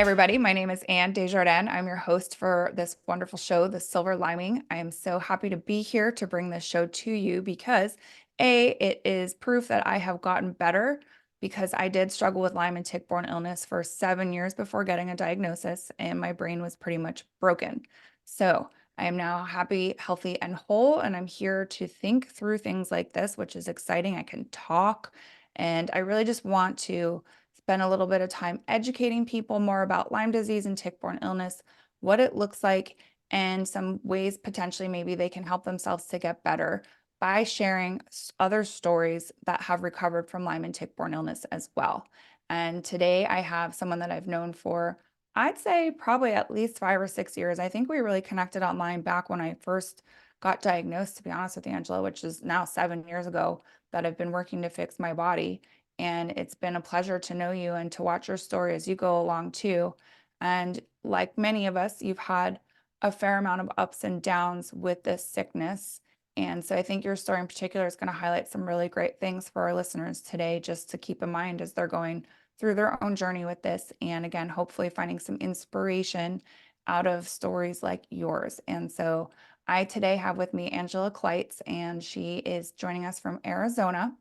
everybody. My name is Anne Desjardins. I'm your host for this wonderful show, The Silver Lyming. I am so happy to be here to bring this show to you because it is proof that I have gotten better because I did struggle with Lyme and tick-borne illness for 7 years before getting a diagnosis, and my brain was pretty much broken. So I am now happy, healthy, and whole, and I'm here to think through things like this, which is exciting. I can talk, and I really just want to spend a little bit of time educating people more about Lyme disease and tick-borne illness, what it looks like, and some ways potentially maybe they can help themselves to get better by sharing other stories that have recovered from Lyme and tick-borne illness as well. And today I have someone that I've known for, I'd say probably at least 5 or 6 years. I think we really connected online back when I first got diagnosed, to be honest with you, Angela, which is now 7 years ago that I've been working to fix my body. And it's been a pleasure to know you and to watch your story as you go along too. And like many of us, you've had a fair amount of ups and downs with this sickness. And so I think your story in particular is going to highlight some really great things for our listeners today, just to keep in mind as they're going through their own journey with this. And again, hopefully finding some inspiration out of stories like yours. And so I today have with me Angela Kleitz, and she is joining us from Arizona.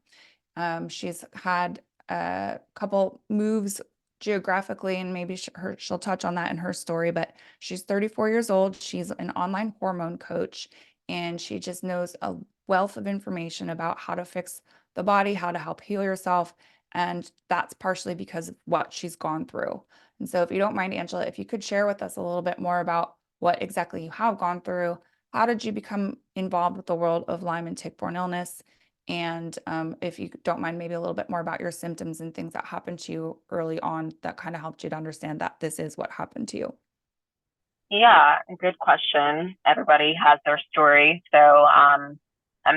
She's had a couple moves geographically, and maybe she'll touch on that in her story, but she's 34 years old. She's an online hormone coach, and she just knows a wealth of information about how to fix the body, how to help heal yourself. And that's partially because of what she's gone through. And so if you don't mind, Angela, if you could share with us a little bit more about what exactly you have gone through, how did you become involved with the world of Lyme and tick-borne illness? And if you don't mind, maybe a little bit more about your symptoms and things that happened to you early on that kind of helped you to understand that this is what happened to you. Yeah, good question. Everybody has their story. So I'm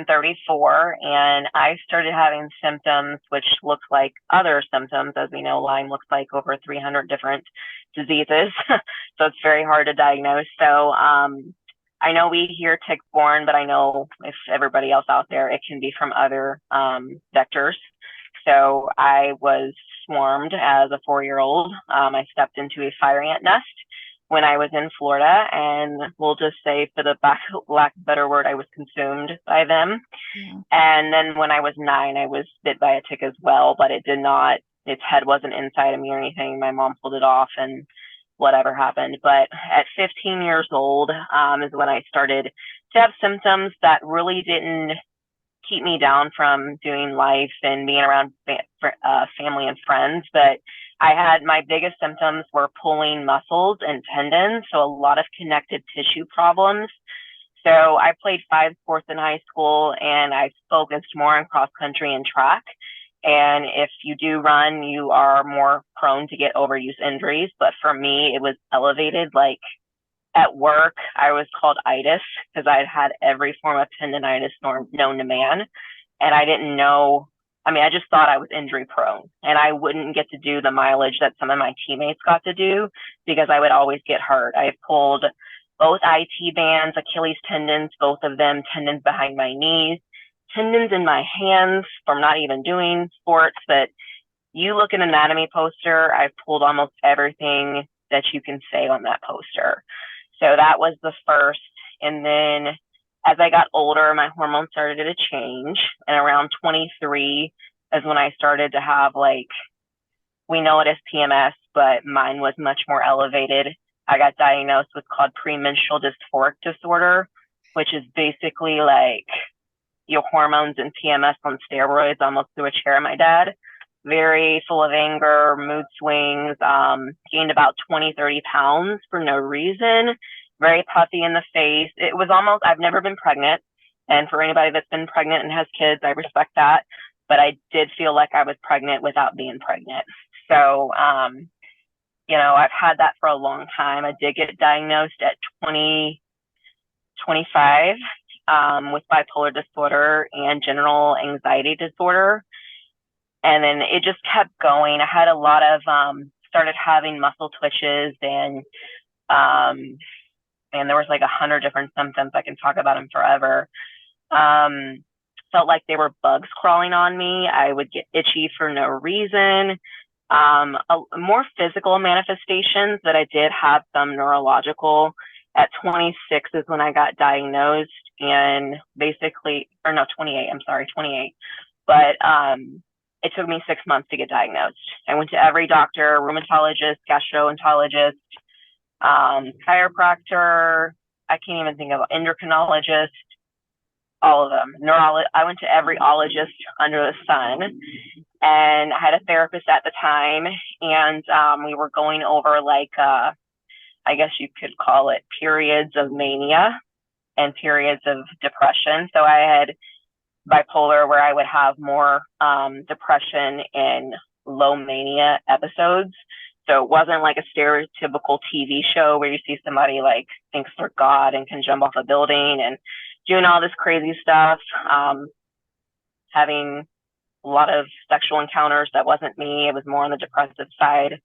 34 and I started having symptoms which look like other symptoms. As we know, Lyme looks like over 300 different diseases. So it's very hard to diagnose. So I know we hear tick-borne, but I know if everybody else out there, it can be from other vectors. So I was swarmed as a 4-year-old. I stepped into a fire ant nest when I was in Florida, and we'll just say, for the lack of a better word, I was consumed by them. Yeah. And then when I was 9, I was bit by a tick as well, but its head wasn't inside of me or anything. My mom pulled it off and whatever happened. But at 15 years old is when I started to have symptoms that really didn't keep me down from doing life and being around family and friends. But I had, my biggest symptoms were pulling muscles and tendons, so a lot of connective tissue problems. So I played 5 sports in high school, and I focused more on cross country and track. And if you do run, you are more prone to get overuse injuries. But for me, it was elevated. Like at work, I was called itis because I'd had every form of tendonitis known to man. And I didn't know. I mean, I just thought I was injury prone, and I wouldn't get to do the mileage that some of my teammates got to do because I would always get hurt. I pulled both IT bands, Achilles tendons, both of them, tendons behind my knees, tendons in my hands from not even doing sports. But you look at an anatomy poster, I've pulled almost everything that you can say on that poster. So that was the first. And then as I got older, my hormones started to change. And around 23 is when I started to have, like, we know it as PMS, but mine was much more elevated. I got diagnosed with called premenstrual dysphoric disorder, which is basically like your hormones and PMS on steroids, almost through a chair, my dad. Very full of anger, mood swings, gained about 20, 30 pounds for no reason, very puffy in the face. It was almost, I've never been pregnant. And for anybody that's been pregnant and has kids, I respect that. But I did feel like I was pregnant without being pregnant. So, I've had that for a long time. I did get diagnosed at 25 with bipolar disorder and general anxiety disorder. And then it just kept going. I had a lot of, started having muscle twitches, and there was like 100 different symptoms. I can talk about them forever. Felt like they were bugs crawling on me. I would get itchy for no reason. More physical manifestations, that I did have some neurological. At 26 is when I got diagnosed, and basically, or no, 28, I'm sorry, 28. But it took me 6 months to get diagnosed. I went to every doctor, rheumatologist, gastroenterologist, chiropractor. I can't even think of endocrinologist, all of them. I went to every ologist under the sun, and I had a therapist at the time, and we were going over like I guess you could call it periods of mania and periods of depression. So I had bipolar, where I would have more depression and low mania episodes. So it wasn't like a stereotypical TV show where you see somebody like thinks they're God and can jump off a building and doing all this crazy stuff, having a lot of sexual encounters. That wasn't me. It was more on the depressive side.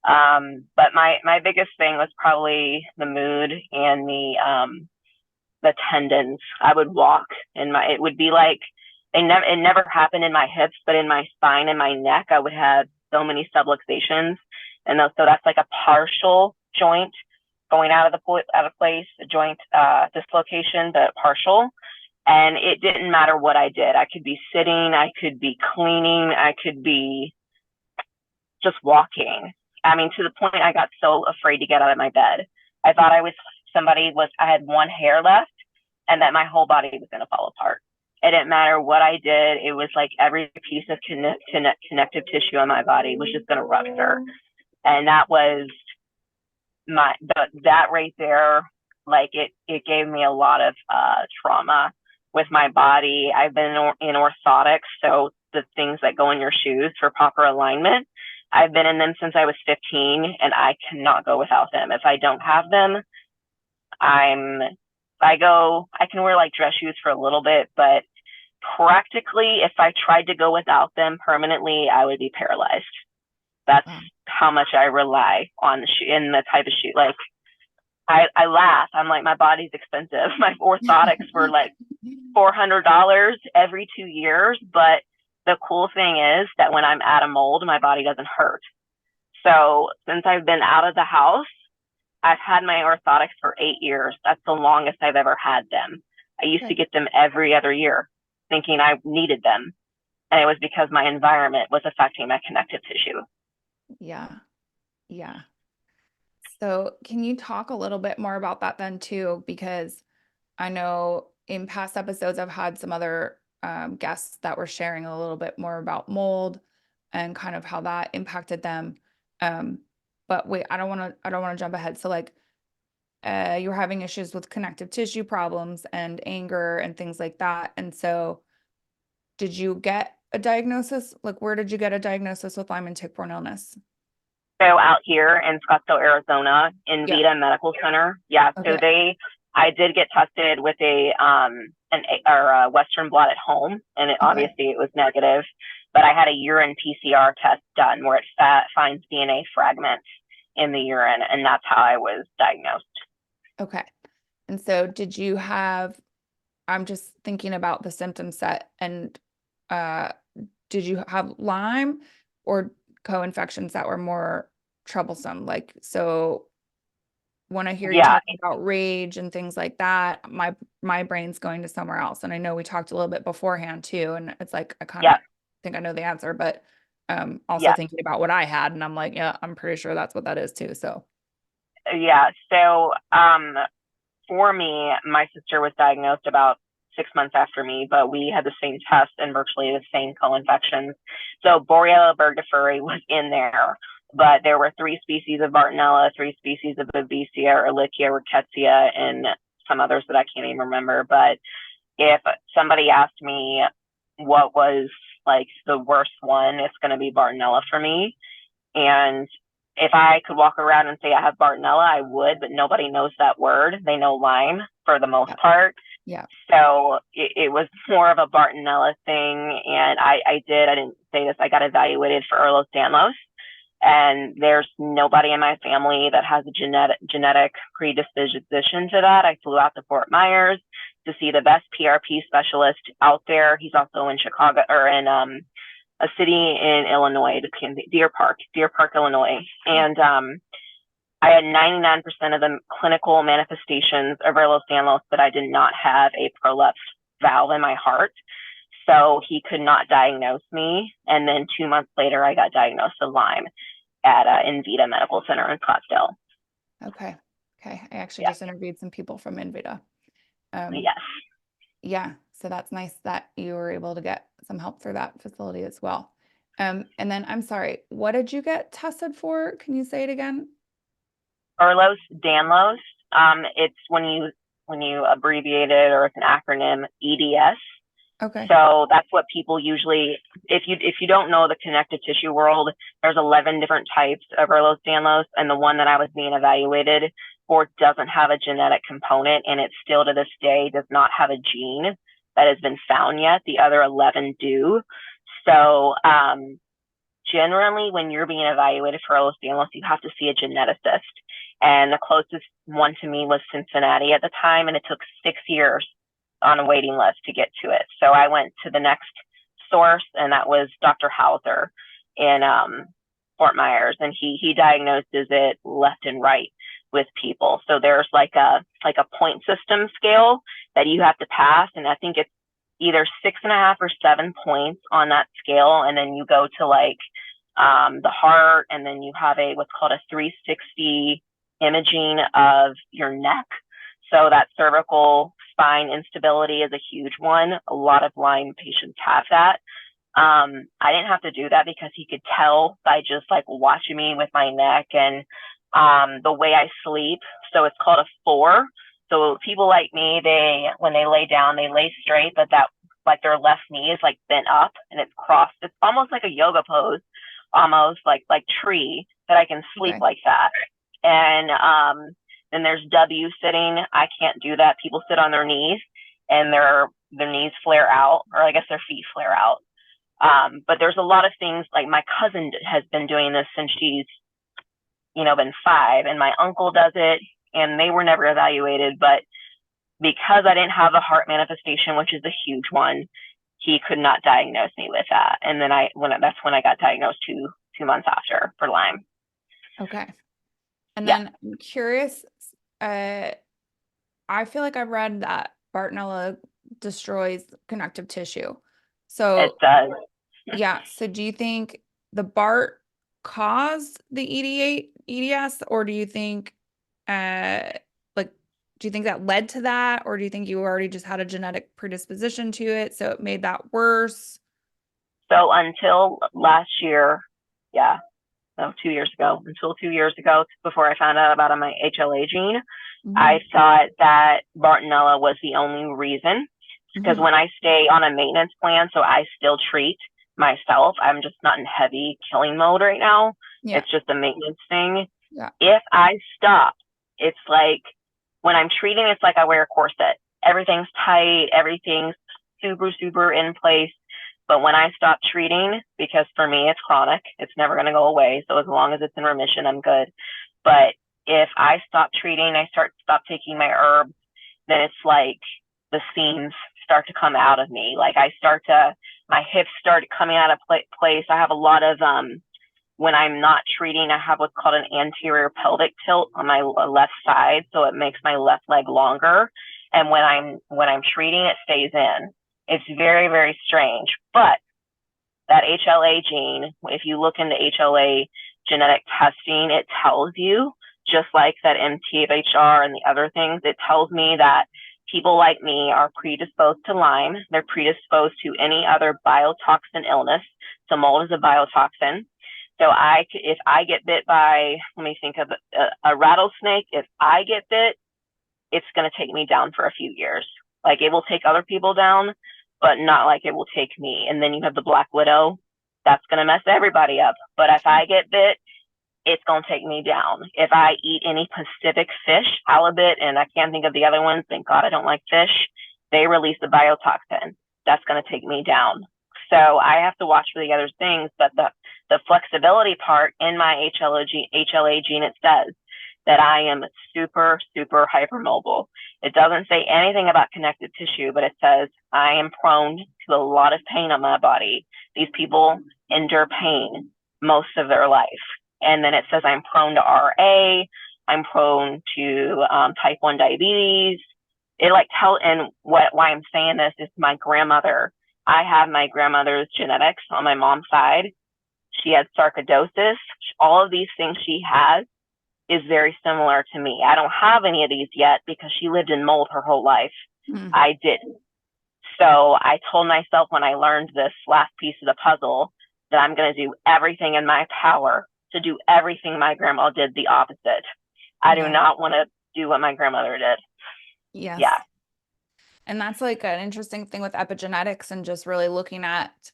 But my biggest thing was probably the mood and the tendons. I would walk and it would be like, it never happened in my hips, but in my spine and my neck, I would have so many subluxations. And so that's like a partial joint going out of place, a joint dislocation, but partial. And it didn't matter what I did. I could be sitting, I could be cleaning, I could be just walking. I mean, to the point I got so afraid to get out of my bed. I thought I had one hair left and that my whole body was going to fall apart. It didn't matter what I did. It was like every piece of connective tissue on my body was just going to rupture. And that was that right there. Like it gave me a lot of trauma with my body. I've been in orthotics, so the things that go in your shoes for proper alignment. I've been in them since I was 15, and I cannot go without them. If I don't have them, I can wear like dress shoes for a little bit, but practically, if I tried to go without them permanently, I would be paralyzed. That's how much I rely on the shoe and the type of shoe. Like I laugh. I'm like, my body's expensive. My orthotics were like $400 every 2 years, but the cool thing is that when I'm at a mold, my body doesn't hurt. So since I've been out of the house, I've had my orthotics for 8 years. That's the longest I've ever had them. I used to get them every other year, thinking I needed them. And it was because my environment was affecting my connective tissue. Yeah. Yeah. So can you talk a little bit more about that then too? Because I know in past episodes, I've had some other guests that were sharing a little bit more about mold and kind of how that impacted them. But wait, I don't want to jump ahead. So like, you were having issues with connective tissue problems and anger and things like that. And so did you get a diagnosis? Like, where did you get a diagnosis with Lyme and tick-borne illness? So out here in Scottsdale, Arizona, in Vita Medical Center. Yeah. So I did get tested with a Western blot at home, and obviously it was negative. But I had a urine PCR test done where it finds DNA fragments in the urine, and that's how I was diagnosed. Okay. And so did you have, I'm just thinking about the symptom set, and did you have Lyme or co-infections that were more troublesome? Like, so when I hear you talking about rage and things like that, my brain's going to somewhere else. And I know we talked a little bit beforehand too, and it's like I kind of think I know the answer, but also thinking about what I had, and I'm like, yeah, I'm pretty sure that's what that is too. So so for me, my sister was diagnosed about 6 months after me, but we had the same test and virtually the same co-infections. So Borrelia burgdorferi was in there, but there were 3 species of Bartonella, 3 species of Babesia, Ehrlichia, Rickettsia, and some others that I can't even remember. But if somebody asked me what was like the worst one, it's going to be Bartonella for me. And if I could walk around and say I have Bartonella, I would, but nobody knows that word. They know Lyme for the most part. Yeah. So it was more of a Bartonella thing. And I didn't say this, I got evaluated for Ehlers-Danlos. And there's nobody in my family that has a genetic predisposition to that. I flew out to Fort Myers to see the best PRP specialist out there. He's also in Chicago, or in a city in Illinois, Deer Park, Illinois. Yeah. And I had 99% of the clinical manifestations of Ehlers-Danlos, but I did not have a prolapse valve in my heart. So he could not diagnose me. And then 2 months later, I got diagnosed with Lyme at Invita Medical Center in Scottsdale. Okay. Okay. I actually Yeah. just interviewed some people from Invita. Yes. Yeah. So that's nice that you were able to get some help through that facility as well. And then I'm sorry, what did you get tested for? Can you say it again? Ehlers-Danlos. It's when you abbreviate it, or it's an acronym, EDS. Okay. So that's what people usually, if you don't know the connective tissue world, there's 11 different types of Ehlers-Danlos, and the one that I was being evaluated for doesn't have a genetic component, and it still to this day does not have a gene that has been found yet. The other 11 do. So generally, when you're being evaluated for Ehlers-Danlos, you have to see a geneticist. And the closest one to me was Cincinnati at the time, and it took 6 years on a waiting list to get to it. So I went to the next source, and that was Dr. Hauser in Fort Myers, and he diagnoses it left and right with people. So there's like a point system scale that you have to pass, and I think it's either 6.5 or 7 points on that scale, and then you go to like the heart, and then you have what's called a 360 imaging of your neck. So that cervical spine instability is a huge one. A lot of Lyme patients have that. I didn't have to do that because he could tell by just like watching me with my neck and the way I sleep. So it's called a 4. So people like me, when they lay down, they lay straight, but that like their left knee is like bent up and it's crossed. It's almost like a yoga pose, almost like tree, that I can sleep Okay. like that. And then there's W sitting. I can't do that. People sit on their knees and their knees flare out, or I guess their feet flare out. But there's a lot of things, like my cousin has been doing this since she's, been 5, and my uncle does it, and they were never evaluated. But because I didn't have a heart manifestation, which is a huge one, he could not diagnose me with that. And then that's when I got diagnosed 2 months after for Lyme. Okay. And Yeah, then I'm curious, I feel like I've read that Bartonella destroys connective tissue. it So does. yeah, so do you think the BART caused the EDS, or do you think like do you think that led to that, or do you think you already just had a genetic predisposition to it, so it made that worse? So until last year, yeah, no, 2 years ago, until 2 years ago, before I found out about my HLA gene, Hmm. I thought that Bartonella was the only reason. Because Hmm. when I stay on a maintenance plan, so I still treat myself. I'm just not in heavy killing mode right now. Yeah. It's just a maintenance thing. Yeah. If I stop, it's like when I'm treating, it's like I wear a corset. Everything's tight, everything's super, super in place. But when I stop treating, because for me it's chronic, it's never going to go away. So as long as it's in remission, I'm good. But if I stop treating, stop taking my herbs, then it's like the seams start to come out of me. Like my hips start coming out of place. I have a lot of when I'm not treating, I have what's called an anterior pelvic tilt on my left side, so it makes my left leg longer. And when I'm treating, it stays in. It's very, very strange. But that HLA gene, if you look into HLA genetic testing, it tells you, just like that MTHFR and the other things, it tells me that people like me are predisposed to Lyme. They're predisposed to any other biotoxin illness. So mold is a biotoxin. So if I get bit by, let me think of a rattlesnake, if I get bit, it's going to take me down for a few years. Like it will take other people down, but not like it will take me. And then you have the black widow. That's going to mess everybody up. But if I get bit, it's going to take me down. If I eat any Pacific fish, halibut, and I can't think of the other ones, thank God I don't like fish, they release the biotoxin. That's going to take me down. So I have to watch for the other things. But the flexibility part in my HLA gene, it says that I am super, super hypermobile. It doesn't say anything about connective tissue, but it says, I am prone to a lot of pain on my body. These people endure pain most of their life. And then it says, I'm prone to RA. I'm prone to type 1 diabetes. It like and why I'm saying this is my grandmother. I have my grandmother's genetics on my mom's side. She had sarcoidosis. All of these things she has is very similar to me. I don't have any of these yet because she lived in mold her whole life. Mm. I didn't. So I told myself when I learned this last piece of the puzzle that I'm going to do everything in my power to do everything my grandma did the opposite. I do Yeah. not want to do what my grandmother did. Yeah. Yes. And that's like an interesting thing with epigenetics and just really looking at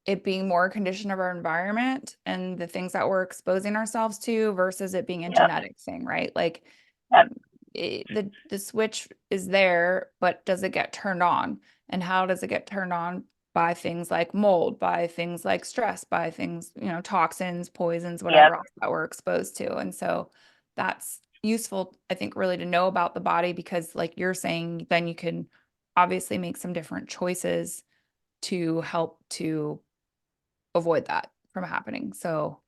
it being more a condition of our environment and the things that we're exposing ourselves to versus it being a Yep. genetic thing, right? Like Yep. the switch is there, but does it get turned on? And how does it get turned on? By things like mold, by things like stress, by things, toxins, poisons, Yep. whatever else that we're exposed to. And so that's useful, I think, really to know about the body because, like you're saying, then you can obviously make some different choices to help to avoid that from happening. So,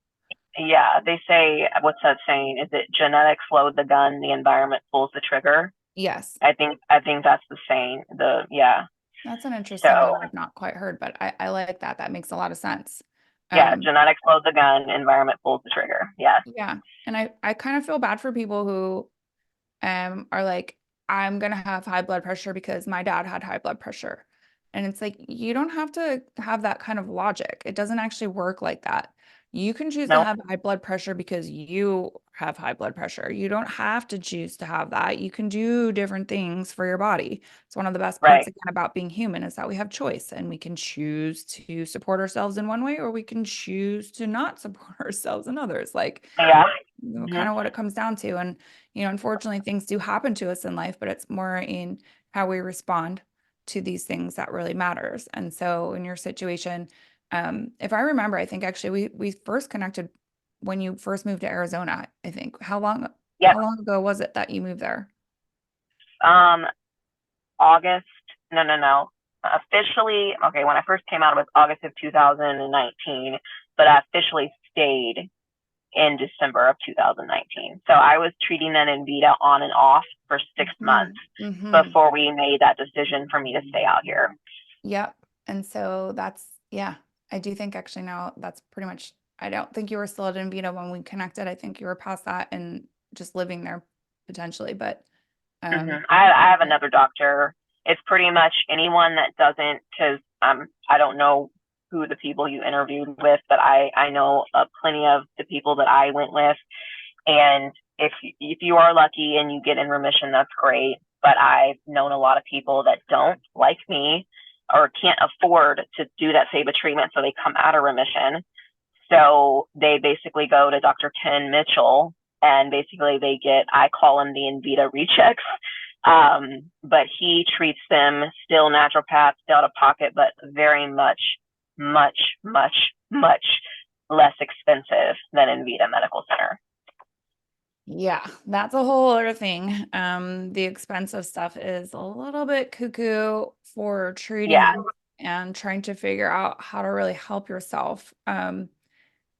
Yeah. They say, what's that saying? Is it genetics load the gun, the environment pulls the trigger? yes, I think that's the saying. Yeah. that's an interesting one So I've not quite heard, but I like that. That makes a lot of sense. yeah, Um, genetics load the gun, environment pulls the trigger. Yeah. yeah. And I kind of feel bad for people who are like, I'm gonna have high blood pressure because my dad had high blood pressure. And it's like, you don't have to have that kind of logic. It doesn't actually work like that. You can choose to Nope. have high blood pressure because you have high blood pressure. You don't have to choose to have that. You can do different things for your body. It's one of the best parts Right. again about being human is that we have choice and we can choose to support ourselves in one way or we can choose to not support ourselves in others. Like Yeah. kind Hmm. of what it comes down to. And, unfortunately, things do happen to us in life, but it's more in how we respond to these things that really matters. And so, in your situation, if I remember, I think actually we first connected when you first moved to Arizona. I think Yep. how long ago was it that you moved there? Um, August. No, no, no. Officially, okay, when I first came out, it was August of 2019, but I officially stayed in December of 2019. So I was treating an Invita on and off for 6 months Mm-hmm. before we made that decision for me to stay out here. Yep. And so yeah, I do think actually now that's pretty much, I don't think you were still at Invita when we connected. I think you were past that and just living there potentially, but Hmm. um, I have another doctor. It's pretty much anyone that doesn't, because I don't know who the people you interviewed with, but I know plenty of the people that I went with. And if you are lucky and you get in remission, that's great. But I've known a lot of people that don't, like me, or can't afford to do that SABA treatment, so they come out of remission. So they basically go to Dr. Ken Mitchell, and basically they get, I call them the Invita rechecks. But he treats them still naturopath, still out of pocket, but very much, much, much, much less expensive than Invita Medical Center. yeah, that's a whole other thing. The expensive stuff is a little bit cuckoo for Yeah. treating and trying to figure out how to really help yourself.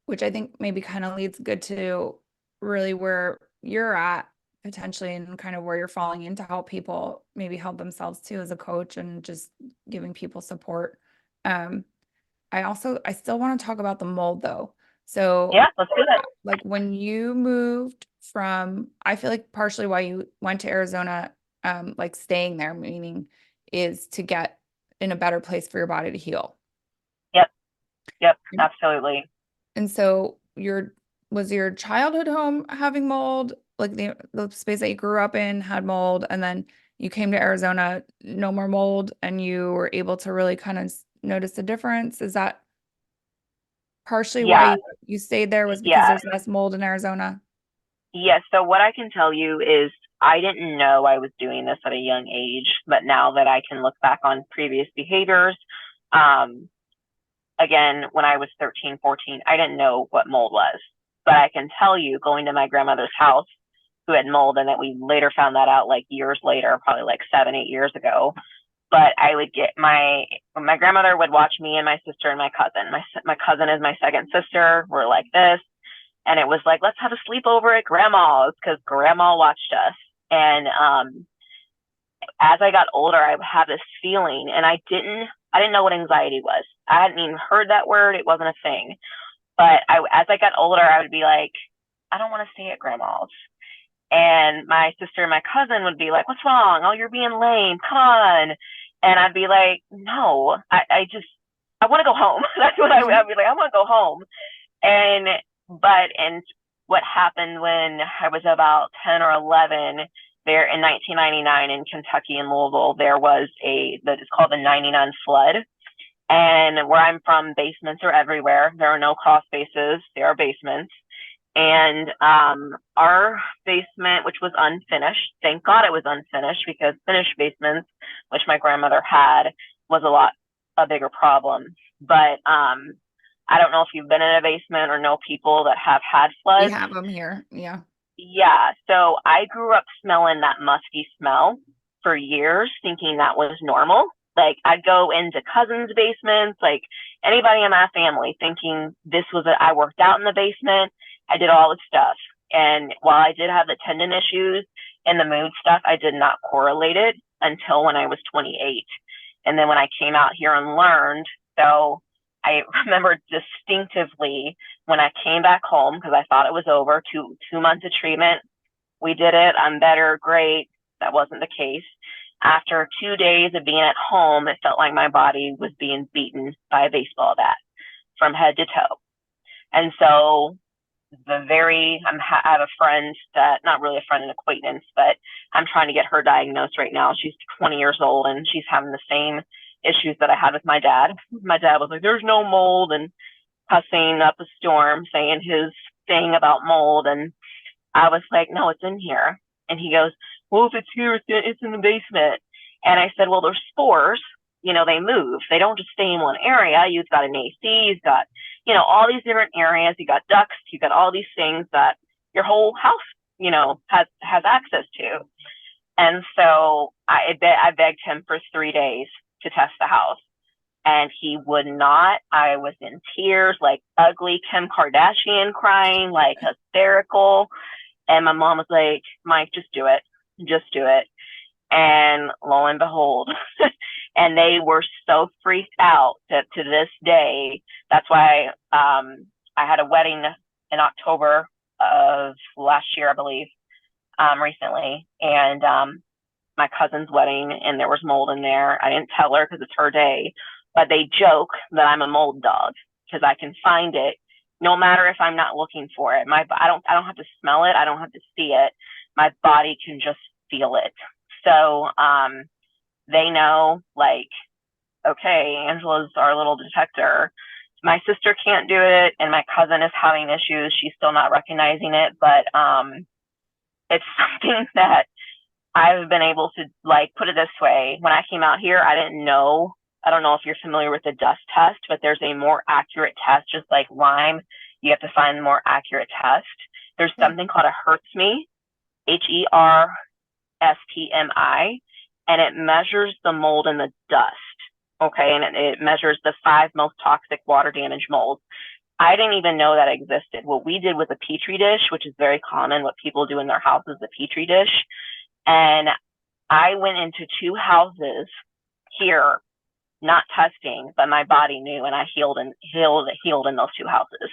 Which I think maybe kind of leads good to really where you're at potentially and kind of where you're falling in to help people maybe help themselves too as a coach and just giving people support. Um, I still want to talk about the mold though. So Yeah, let's do that. like when you moved from, I feel like partially why you went to Arizona, like staying there, meaning is to get in a better place for your body to heal. Yep, yep, absolutely. And so was your childhood home having mold? Like the space that you grew up in had mold, and then you came to Arizona, no more mold, and you were able to really kind of notice the difference. Is that partially why Yeah, you stayed there was because yeah, there's less mold in Arizona? yes. So what I can tell you is I didn't know I was doing this at a young age, but now that I can look back on previous behaviors, um, again, when I was 13, 14, I didn't know what mold was. But I can tell you, going to my grandmother's house, who had mold, and that we later found that out like years later, probably like 7, 8 years ago. But I would get my grandmother would watch me and my sister and my cousin. My cousin is my second sister. We're like this, and it was like, let's have a sleepover at grandma's because grandma watched us. And as I got older, I would have this feeling, and I didn't know what anxiety was. I hadn't even heard that word. It wasn't a thing. But as I got older, I would be like, I don't want to stay at grandma's. And my sister and my cousin would be like, what's wrong? Oh, you're being lame. Come on. And I'd be like, no, I want to go home. That's what Mhm. I'd be like, I want to go home. And what happened when I was about 10 or 11 there in 1999 in Kentucky and Louisville, there was that is called the 99 flood. And where I'm from, basements are everywhere. There are no crawl spaces. There are basements. And our basement, which was unfinished, thank God it was unfinished, because finished basements, which my grandmother had, was a bigger problem. But I don't know if you've been in a basement or know people that have had We floods. have them here. Yeah. Yeah, so I grew up smelling that musty smell for years, thinking that was normal. Like, I'd go into cousins' basements, like anybody in my family, thinking I worked out in the basement. I did all the stuff. And while I did have the tendon issues and the mood stuff, I did not correlate it until when I was 28. And then when I came out here and learned, so I remember distinctively when I came back home, because I thought it was over, 2 months of treatment. We did it. I'm better. Great. That wasn't the case. After 2 days of being at home, it felt like my body was being beaten by a baseball bat from head to toe. And so I have a friend that, not really a friend, an acquaintance, but I'm trying to get her diagnosed right now. She's 20 years old and she's having the same issues that I had with my dad. My dad was like, there's no mold, and cussing up a storm, saying his thing about mold. And I was like, no, it's in here. And he goes, well, if it's here, it's in the basement. And I said, well, there's spores. They move. They don't just stay in one area. You've got an AC, you've got, all these different areas. You got ducts, you got all these things that your whole house, has access to. And so I begged him for 3 days to test the house. And he would not. I was in tears, like ugly Kim Kardashian crying, like hysterical. And my mom was like, Mike, just do it. Just do it. And lo and behold, and they were so freaked out that to this day, that's why I had a wedding in October of last year, I believe, recently. And my cousin's wedding, and there was mold in there. I didn't tell her because it's her day, but they joke that I'm a mold dog because I can find it no matter if I'm not looking for it. I don't have to smell it. I don't have to see it. My body can just feel it. So they know, like, okay, Angela's our little detector. My sister can't do it, and my cousin is having issues. She's still not recognizing it, but it's something that I've been able to, like, put it this way. When I came out here, I didn't know. I don't know if you're familiar with the dust test, but there's a more accurate test, just like Lyme. You have to find the more accurate test. There's Yeah. something called a HERTSMI, HERSTMI, and it measures the mold in the dust. Okay, and it measures the 5 most toxic water damage molds. I didn't even know that existed. What we did was a petri dish, which is very common. What people do in their house is a petri dish. And I went into 2 houses here, not testing, but my body knew, and I healed in those 2 houses.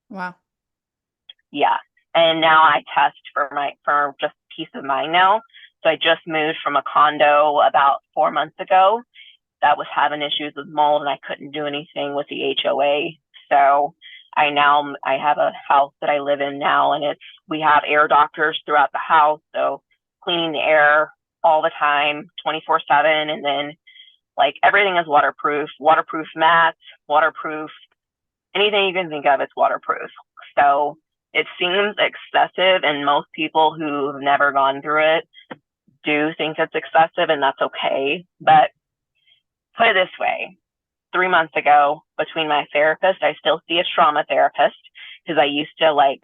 Wow. Yeah. And now I test for just peace of mind now. So I just moved from a condo about 4 months ago that was having issues with mold, and I couldn't do anything with the HOA. So I have a house that I live in now, and we have air doctors throughout the house. So cleaning the air all the time, 24/7. And then, like, everything is waterproof mats, waterproof, anything you can think of, it's waterproof. So it seems excessive, and most people who've never gone through it do think it's excessive, and that's okay. But put it this way, 3 months ago, between my therapist, I still see a trauma therapist because I used to, like,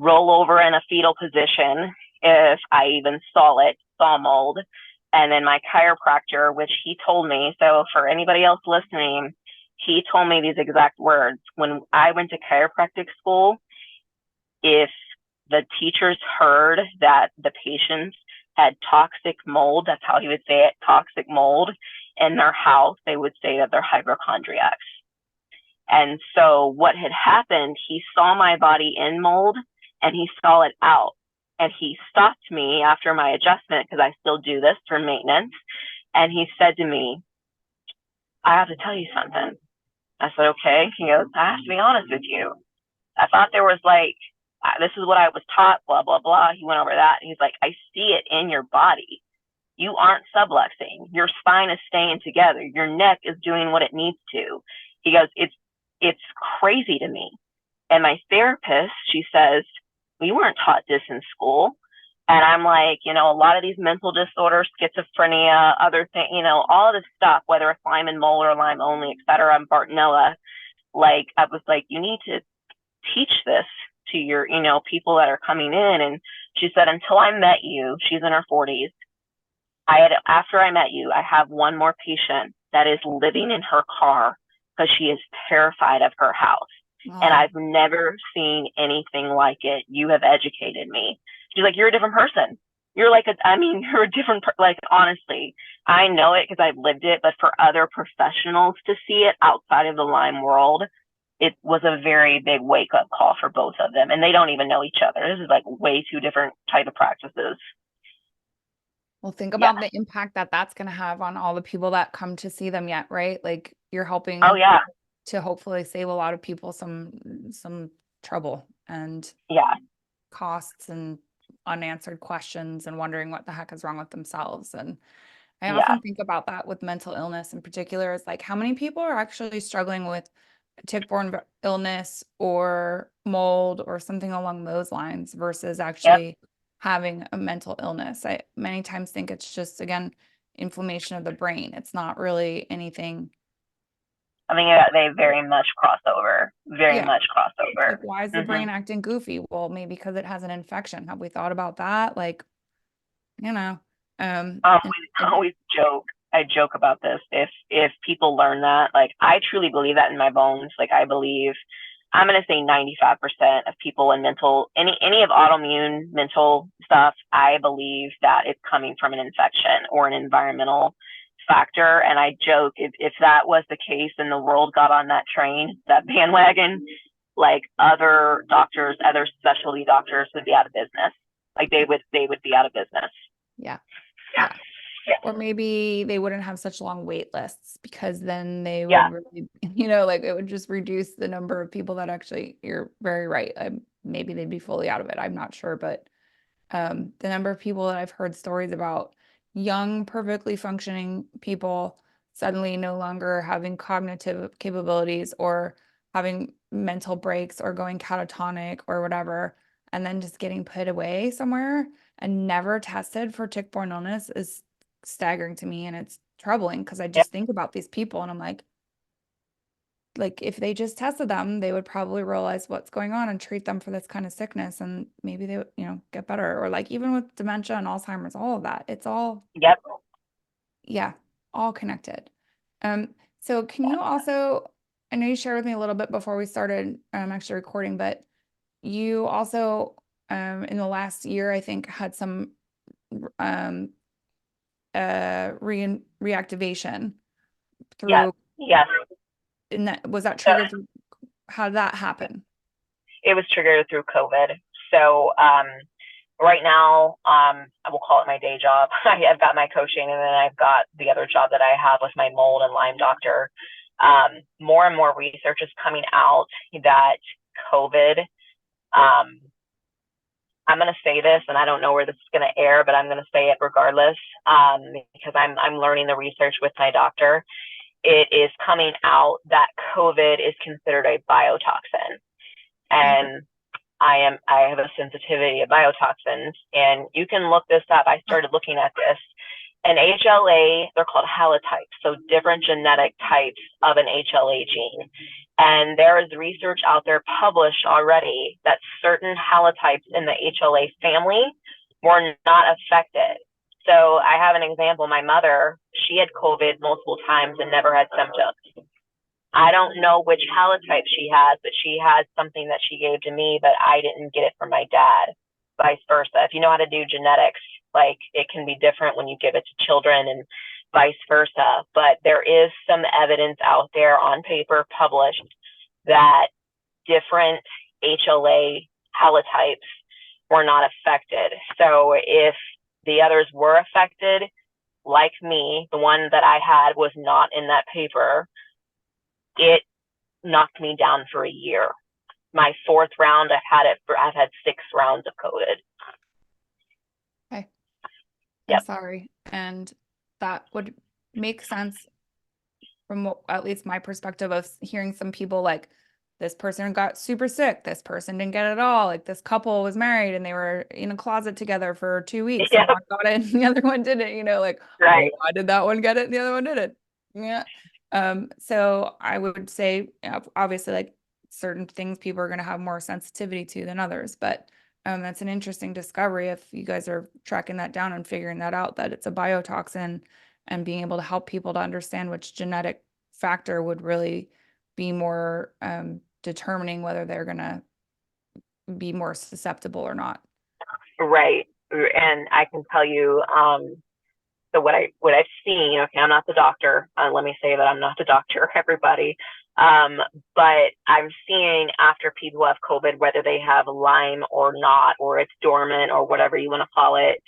roll over in a fetal position if I even saw mold. And then my chiropractor, which he told me, so for anybody else listening, he told me these exact words. When I went to chiropractic school, if the teachers heard that the patients had toxic mold, that's how he would say it, toxic mold in their house, they would say that they're hypochondriacs. And so what had happened, he saw my body in mold and he saw it out. And he stopped me after my adjustment, because I still do this for maintenance. And he said to me, I have to tell you something. I said, okay. He goes, I have to be honest with you. I thought there was like, this is what I was taught, blah, blah, blah. He went over that. And he's like, I see it in your body. You aren't subluxing. Your spine is staying together. Your neck is doing what it needs to. He goes, it's crazy to me. And my therapist, she says, we weren't taught this in school. And I'm like, a lot of these mental disorders, schizophrenia, other things, all of this stuff, whether it's Lyme and mole or Lyme only, et cetera, and Bartonella, like, I was like, you need to teach this to your, people that are coming in. And she said, until I met you, she's in her 40s. After I met you, I have one more patient that is living in her car because she is terrified of her house. And I've never seen anything like it. You have educated me. She's like, you're a different person. You're like, you're a different, like, honestly, I know it because I've lived it, but for other professionals to see it outside of the Lyme world, it was a very big wake up call for both of them. And they don't even know each other. This is like way two different type of practices. Well, think about the impact that that's going to have on all the people that come to see them yet, right? Like, you're helping to hopefully save a lot of people some trouble and costs and unanswered questions and wondering what the heck is wrong with themselves. And I often think about that with mental illness in particular, is like, how many people are actually struggling with tick-borne illness or mold or something along those lines versus actually having a mental illness. I many times think it's just, again, inflammation of the brain. It's not really anything. I mean, they very much cross over, much cross over. Like, why is the brain acting goofy? Well, maybe because it has an infection. Have we thought about that? Like, I always joke. I joke about this. If people learn that, like, I truly believe that in my bones. Like, I believe, I'm going to say 95% of people in any of autoimmune mental stuff, I believe that it's coming from an infection or an environmental factor. And I joke, if that was the case and the world got on that train, that bandwagon, like, other doctors, other specialty doctors would be out of business. Like, they would be out of business. Yeah. Or maybe they wouldn't have such long wait lists, because then they would really, like, it would just reduce the number of people that actually, you're very right. Maybe they'd be fully out of it. I'm not sure. But the number of people that I've heard stories about, young, perfectly functioning people suddenly no longer having cognitive capabilities or having mental breaks or going catatonic or whatever, and then just getting put away somewhere and never tested for tick-borne illness is staggering to me. And it's troubling because I just think about these people and I'm like, if they just tested them, they would probably realize what's going on and treat them for this kind of sickness, and maybe they would, get better. Or like, even with dementia and Alzheimer's, all of that, it's all all connected. So can you also, I know you shared with me a little bit before we started actually recording, but you also in the last year, I think, had some reactivation through. And was that triggered through, how did that happen? It was triggered through COVID. So right now, I will call it my day job. I've got my coaching, and then I've got the other job that I have with my mold and Lyme doctor. More and more research is coming out that COVID, I'm going to say this, and I don't know where this is going to air, but I'm going to say it regardless, because I'm learning the research with my doctor. It is coming out that COVID is considered a biotoxin, and I have a sensitivity to biotoxins, and you can look this up. I started looking at this. An HLA, they're called halotypes, so different genetic types of an HLA gene. And there is research out there published already that certain halotypes in the HLA family were not affected. So I have an example. My mother, she had COVID multiple times and never had symptoms. I don't know which halotype she has, but she had something that she gave to me, but I didn't get it from my dad, vice versa. If you know how to do genetics, like it can be different when you give it to children and vice versa. But there is some evidence out there on paper published that different HLA halotypes were not affected. So if the others were affected, like me, the one that I had was not in that paper, it knocked me down for a year. My fourth round, I've had 6 rounds of COVID. Okay. I'm Yep. sorry. And that would make sense from at least my perspective of hearing some people like this person got super sick, this person didn't get it at all. Like this couple was married and they were in a closet together for 2 weeks and Yep. one got it and the other one didn't, like, well, Right. why did that one get it and the other one didn't? Yeah. So I would say, obviously, like certain things people are going to have more sensitivity to than others, but that's an interesting discovery if you guys are tracking that down and figuring that out, that it's a biotoxin and being able to help people to understand which genetic factor would really be more determining whether they're going to be more susceptible or not. Right. And I can tell you, so what I've seen, okay, I'm not the doctor. Let me say that I'm not the doctor, everybody. But I'm seeing after people have COVID, whether they have Lyme or not, or it's dormant or whatever you want to call it,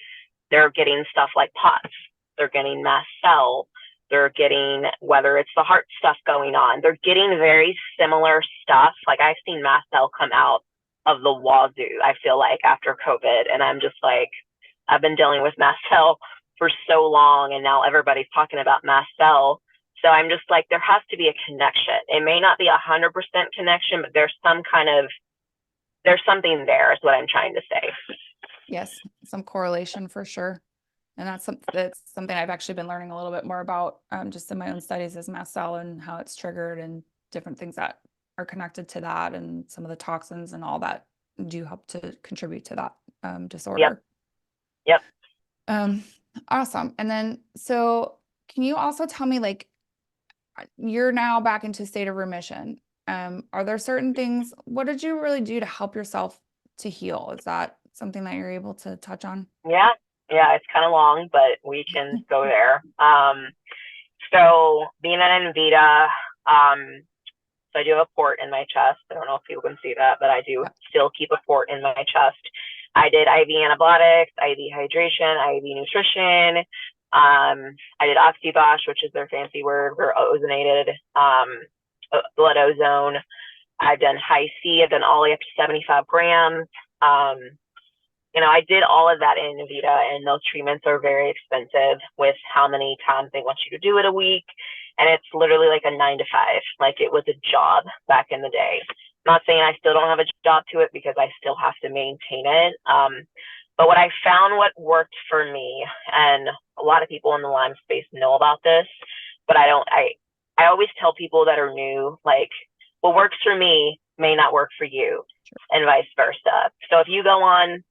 they're getting stuff like POTS. They're getting mast cell. They're getting, whether it's the heart stuff going on, they're getting very similar stuff. Like I've seen mast cell come out of the wazoo, I feel like, after COVID. And I'm just like, I've been dealing with mast cell for so long, and now everybody's talking about mast cell. So I'm just like, there has to be a connection. It may not be 100% connection, but there's something there is what I'm trying to say. Yes, some correlation for sure. And that's something I've actually been learning a little bit more about just in my own studies is mast cell and how it's triggered and different things that are connected to that and some of the toxins and all that do help to contribute to that Yep. disorder. Yep. Awesome. And then, so can you also tell me, like, you're now back into a state of remission. Are there certain things, what did you really do to help yourself to heal? Is that something that you're able to touch on? Yeah. Yeah. It's kind of long, but we can go there. So being an Invita, so I do have a port in my chest. I don't know if people can see that, but I do still keep a port in my chest. I did IV antibiotics, IV hydration, IV nutrition. I did oxybosh, which is their fancy word for ozonated blood ozone. I've done high C. I've done all the way up to 75 grams. I did all of that in Invita, and those treatments are very expensive with how many times they want you to do it a week. And it's literally like a 9 to 5. Like it was a job back in the day. I'm not saying I still don't have a job to it because I still have to maintain it. But what I found what worked for me, and a lot of people in the Lyme space know about this, but I always tell people that are new, like, what works for me may not work for you, and vice versa. So if you go on,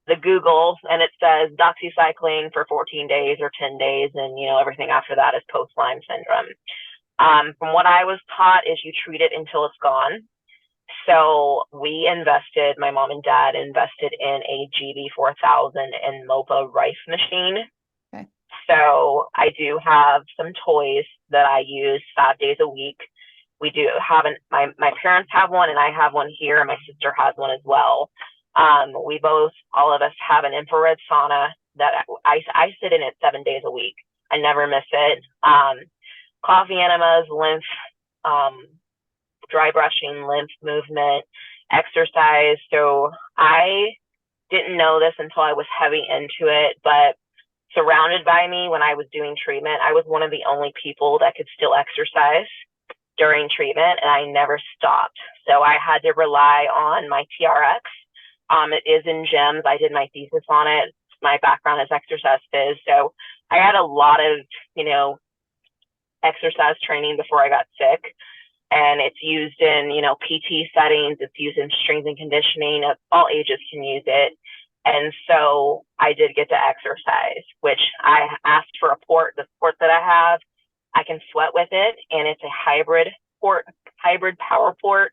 the Google and it says doxycycline for 14 days or 10 days, and everything after that is post-Lyme syndrome. From what I was taught is you treat it until it's gone. So my mom and dad invested in a GB4000 and MOPA rice machine. Okay. So I do have some toys that I use 5 days a week. We do have my parents have one, and I have one here, and my sister has one as well. All of us have an infrared sauna that I sit in it 7 days a week. I never miss it. Coffee enemas, lymph, dry brushing, lymph movement, exercise. So I didn't know this until I was heavy into it, but surrounded by me when I was doing treatment, I was one of the only people that could still exercise during treatment, and I never stopped. So I had to rely on my TRX. It is in GEMS. I did my thesis on it. My background is exercise phys. So I had a lot of, exercise training before I got sick. and it's used in, PT settings. It's used in strength and conditioning. All ages can use it. And so I did get to exercise, which I asked for a port. The port that I have, I can sweat with it, and it's a hybrid port, hybrid power port.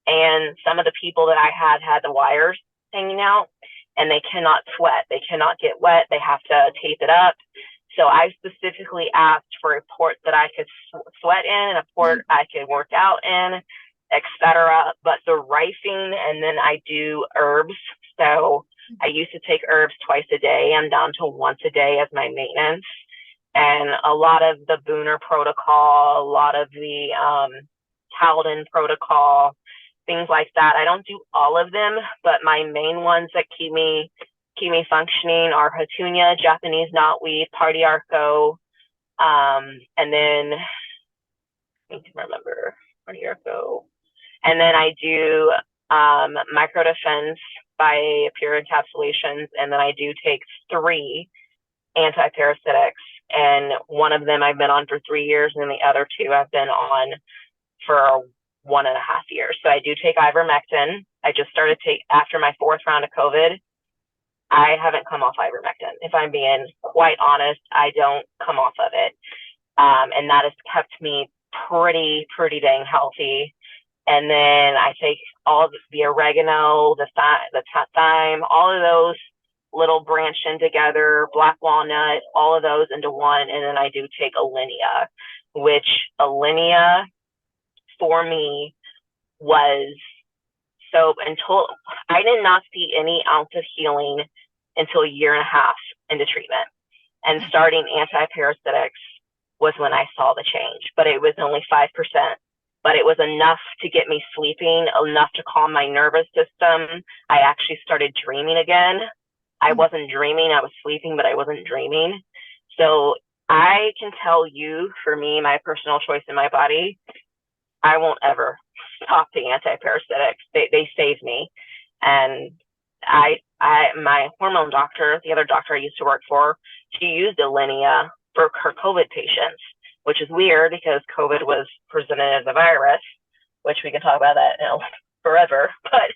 And some of the people that I had the wires hanging out, and they cannot sweat. They cannot get wet. They have to tape it up. So I specifically asked for a port that I could sweat in, a port I could work out in, etc. But the ricing, and then I do herbs. So I used to take herbs twice a day. I'm down to once a day as my maintenance. And a lot of the Booner protocol, a lot of the Halden protocol, things like that. I don't do all of them, but my main ones that keep me functioning are Petunia, Japanese knotweed, Pardiarco, and then I can remember Pardiarco, and then I do Micro Defense by Pure Encapsulations, and then I do take 3 antiparasitics, and one of them I've been on for 3 years, and the other 2 I've been on for 1.5 years. So I do take ivermectin. I just started after my 4th round of COVID. I haven't come off ivermectin. If I'm being quite honest, I don't come off of it. And that has kept me pretty dang healthy. And then I take all of the oregano, the thyme, all of those little branched in together, black walnut, all of those into one. And then I do take Alinea, which Alinea for me was so, until I did not see any ounce of healing until 1.5 years into treatment. And starting antiparasitics was when I saw the change, but it was only 5%. But it was enough to get me sleeping, enough to calm my nervous system. I actually started dreaming again. I wasn't dreaming, I was sleeping, but I wasn't dreaming. So I can tell you, for me, my personal choice in my body, I won't ever stop the antiparasitics. They save me. And my hormone doctor, the other doctor I used to work for, she used Alinea for her COVID patients, which is weird because COVID was presented as a virus, which we can talk about that forever. But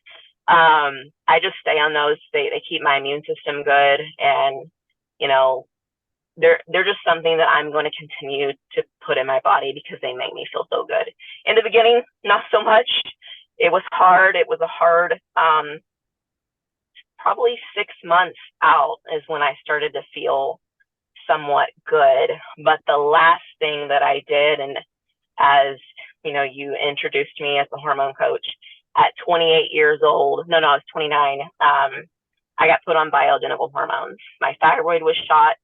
I just stay on those. They keep my immune system good, and they're just something that I'm going to continue to put in my body because they make me feel so good. In the beginning, not so much. It was hard. It was a hard, probably 6 months out is when I started to feel somewhat good. But the last thing that I did, and as you introduced me as a hormone coach at 28 years old. No, I was 29. I got put on bioidentical hormones. My thyroid was shot.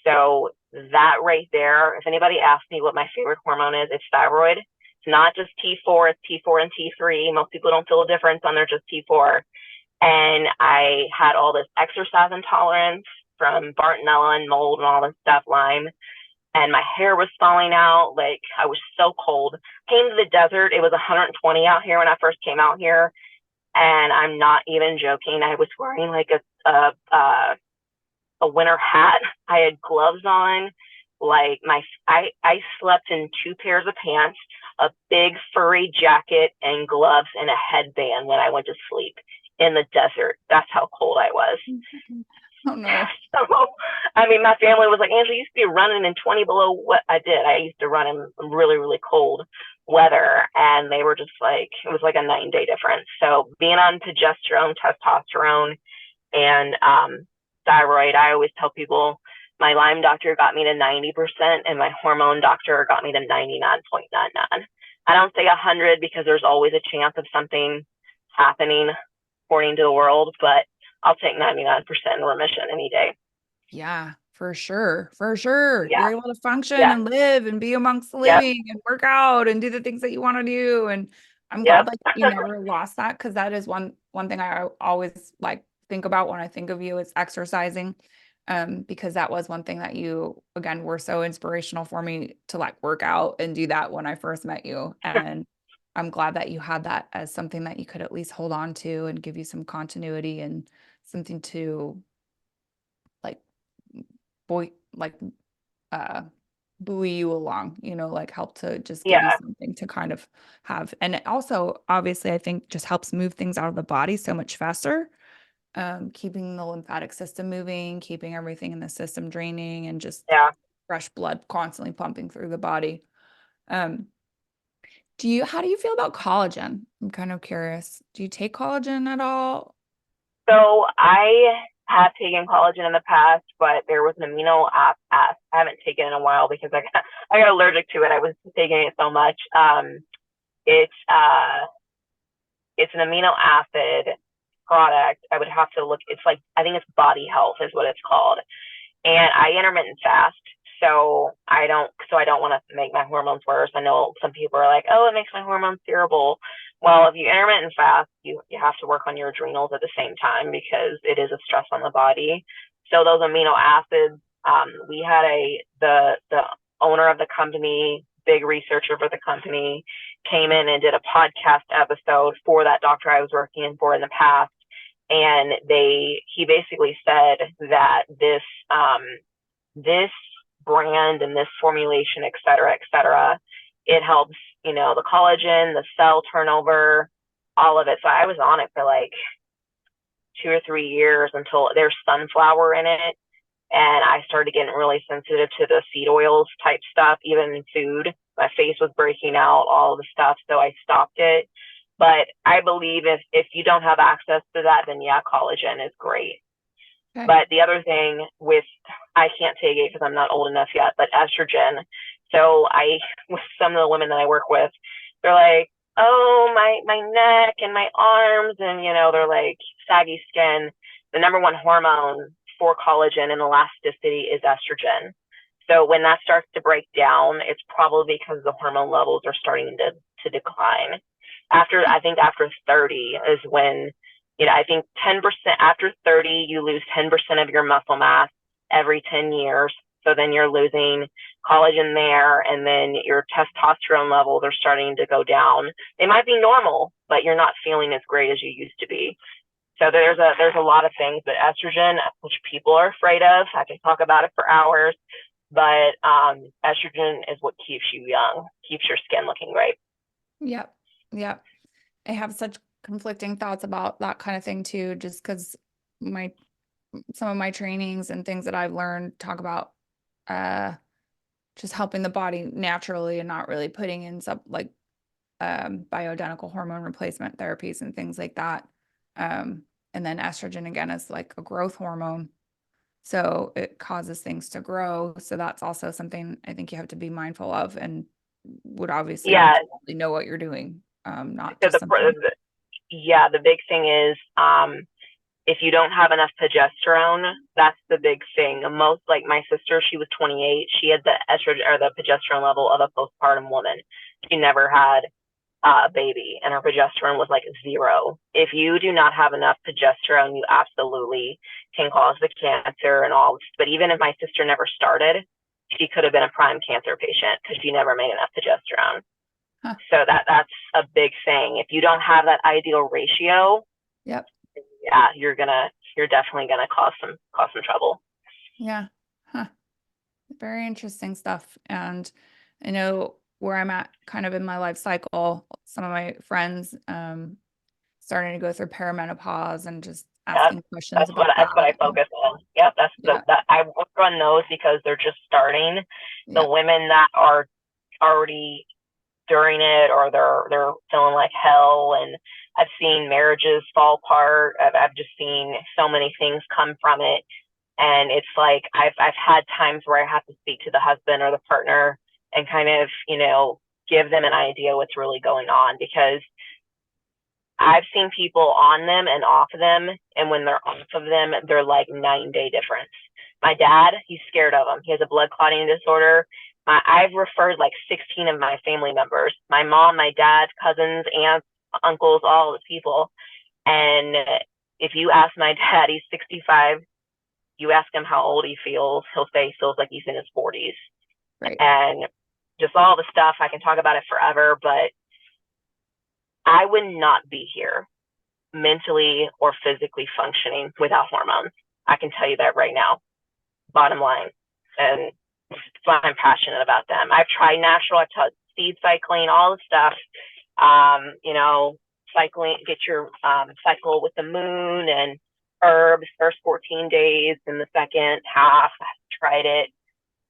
So that right there, if anybody asks me what my favorite hormone is, it's thyroid. It's not just T4, it's T4 and T3. Most people don't feel a difference on their just T4. And I had all this exercise intolerance from Bartonella and mold and all this stuff, Lyme. And my hair was falling out. Like, I was so cold. Came to the desert. It was 120 out here when I first came out here. And I'm not even joking. I was wearing like a winter hat. I had gloves on. Like I slept in 2 pairs of pants, a big furry jacket, and gloves and a headband when I went to sleep in the desert. That's how cold I was. Oh no. So, I mean, my family was like, Angela, you used to be running in 20 below. What I did, I used to run in really cold weather, and they were just like, it was like a night and day difference. So being on progesterone, testosterone, and thyroid, I always tell people my Lyme doctor got me to 90%, and my hormone doctor got me to 99.99. I don't say 100 because there's always a chance of something happening according to the world, but I'll take 99% in remission any day. Yeah, for sure. For sure. Yeah. You're able to function Yeah. and live and be amongst the Yep. living and work out and do the things that you want to do. And I'm glad Yep. like you never lost that, because that is one thing I always like think about when I think of you is exercising. Because that was one thing that you again were so inspirational for me to like work out and do that when I first met you. And I'm glad that you had that as something that you could at least hold on to and give you some continuity and something to like boy like uh buoy you along, like help to just give you Yeah, something to kind of have. And it also, obviously, I think just helps move things out of the body so much faster, keeping the lymphatic system moving, keeping everything in the system draining, and just yeah. fresh blood constantly pumping through the body. Um, how do you feel about collagen? I'm kind of curious. Do you take collagen at all? So I have taken collagen in the past, but there was an amino acid. I haven't taken it in a while because I got allergic to it. I was taking it so much. It's it's an amino acid product. I would have to look. It's like, I think it's Body Health is what it's called, and I intermittent fast. So I don't want to make my hormones worse. I know some people are like, oh, it makes my hormones terrible. Well, if you intermittent fast, you have to work on your adrenals at the same time because it is a stress on the body. So those amino acids, we had the owner of the company, big researcher for the company, came in and did a podcast episode for that doctor I was working for in the past, and he basically said that this brand and this formulation, et cetera, it helps, the collagen, the cell turnover, all of it. So I was on it for like 2 or 3 years until there's sunflower in it. And I started getting really sensitive to the seed oils type stuff, even in food. My face was breaking out, all of the stuff. So I stopped it. But I believe if you don't have access to that, then yeah, collagen is great. Okay. But the other thing with, I can't take it because I'm not old enough yet, but estrogen. So with some of the women that I work with, they're like, oh, my neck and my arms, and they're like saggy skin. The number one hormone for collagen and elasticity is estrogen. So when that starts to break down, it's probably because the hormone levels are starting to decline. I think after 30 is when, I think 10% after 30, you lose 10% of your muscle mass every 10 years. So then you're losing collagen there, and then your testosterone levels are starting to go down. They might be normal, but you're not feeling as great as you used to be. So there's a lot of things, but estrogen, which people are afraid of, I can talk about it for hours, but estrogen is what keeps you young, keeps your skin looking great. Yep. Yep. I have such conflicting thoughts about that kind of thing too, just because my some of my trainings and things that I've learned talk about uh just helping the body naturally and not really putting in some like bioidentical hormone replacement therapies and things like that. And then estrogen again is like a growth hormone. So it causes things to grow. So that's also something I think you have to be mindful of and would obviously need Yeah, to really know what you're doing. Not so just something. the big thing is, if you don't have enough progesterone, that's the big thing. Most, like my sister, she was 28. She had the estrogen or the progesterone level of a postpartum woman. She never had a baby, and her progesterone was like zero. If you do not have enough progesterone, you absolutely can cause the cancer and all. But even if my sister never started, she could have been a prime cancer patient because she never made enough progesterone. Huh. So that's a big thing. If you don't have that ideal ratio, Yep. yeah, you're definitely gonna cause some trouble. Yeah. Huh. Very interesting stuff. And I know where I'm at kind of in my life cycle, some of my friends starting to go through perimenopause and just Yep. asking questions That's what I about that. focus on. Yep, that's Yeah. that I work on those because they're just starting. The Yeah. women that are already during it, or they're feeling like hell, and I've seen marriages fall apart. I've just seen so many things come from it, and it's like I've had times where I have to speak to the husband or the partner and kind of give them an idea what's really going on, because I've seen people on them and off of them, and when they're off of them, they're like 9-day difference. My dad, he's scared of them. He has a blood clotting disorder. I've referred like 16 of my family members, my mom, my dad, cousins, aunts, uncles, all the people. And if you ask my dad, he's 65. You ask him how old he feels, he'll say he feels like he's in his 40s. Right. And just all the stuff, I can talk about it forever, but I would not be here mentally or physically functioning without hormones. I can tell you that right now, bottom line. And why I'm passionate about them. I've tried natural, I've tried seed cycling, all the stuff. You know, cycling, get your cycle with the moon and herbs first 14 days, and the second half I've tried it.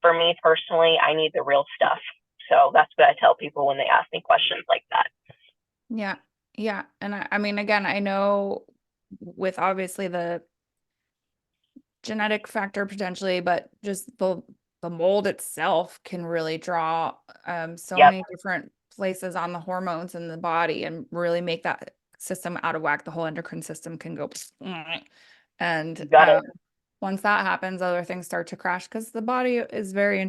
For me personally, I need the real stuff. So that's what I tell people when they ask me questions like that. Yeah. Yeah. And I mean, again, I know with obviously the genetic factor potentially, but just the mold itself can really draw so Yep, many different places on the hormones in the body and really make that system out of whack. The whole endocrine system can go and you got it. once that happens, other things start to crash because the body is very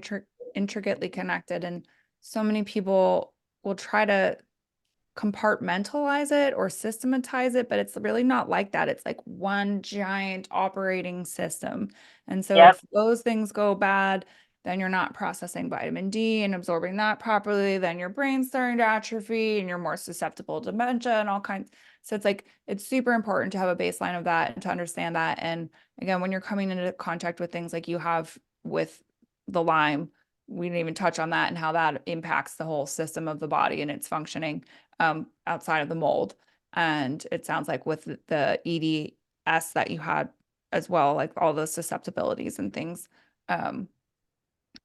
intricately connected, and so many people will try to compartmentalize it or systematize it, but it's really not like that. It's like one giant operating system. And so Yep, if those things go bad, then you're not processing vitamin D and absorbing that properly, then your brain's starting to atrophy and you're more susceptible to dementia and all kinds. So it's like it's super important to have a baseline of that and to understand that. And again, when you're coming into contact with things like you have with the Lyme, we didn't even touch on that and how that impacts the whole system of the body and its functioning outside of the mold. And it sounds like with the EDS that you had as well, like all those susceptibilities and things um,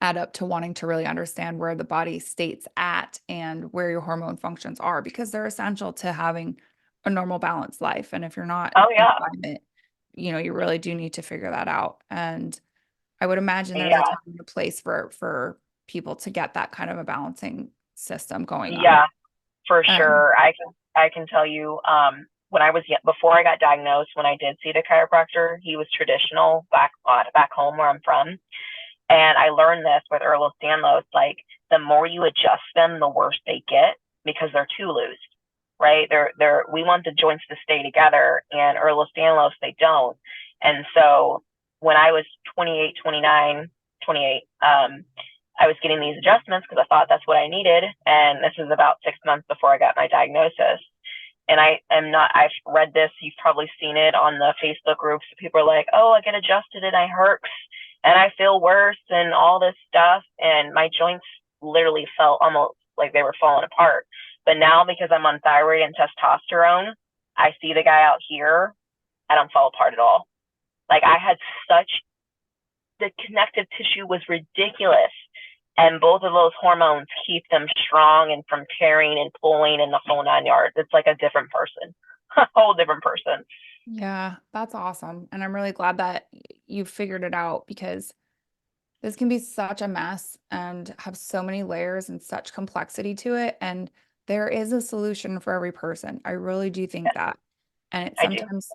add up to wanting to really understand where the body states at and where your hormone functions are, because they're essential to having a normal balanced life. And if you're not oh in yeah, alignment, you know, you really do need to figure that out. And I would imagine there's a yeah, time and a place for people to get that kind of a balancing system going on. yeah. For Um, sure. I can tell you, when I was before I got diagnosed, when I did see the chiropractor, he was traditional back home where I'm from. And I learned this with Ehlers-Danlos, like the more you adjust them, the worse they get because they're too loose, right? We want the joints to stay together, and Ehlers-Danlos, they don't. And so when I was 28, 29, 28, I was getting these adjustments because I thought that's what I needed. And this was about 6 months before I got my diagnosis. And I've read this, you've probably seen it on the Facebook groups. People are like, oh, I get adjusted and I hurt and I feel worse and all this stuff. And my joints literally felt almost like they were falling apart. But now, because I'm on thyroid and testosterone, I see the guy out here, I don't fall apart at all. Like I had such, the connective tissue was ridiculous. And both of those hormones keep them strong and from tearing and pulling and the whole 9 yards. It's like a different person, a whole different person. Yeah, that's awesome. And I'm really glad that you figured it out because this can be such a mess and have so many layers and such complexity to it. And there is a solution for every person. I really do think that. And it's I do. sometimes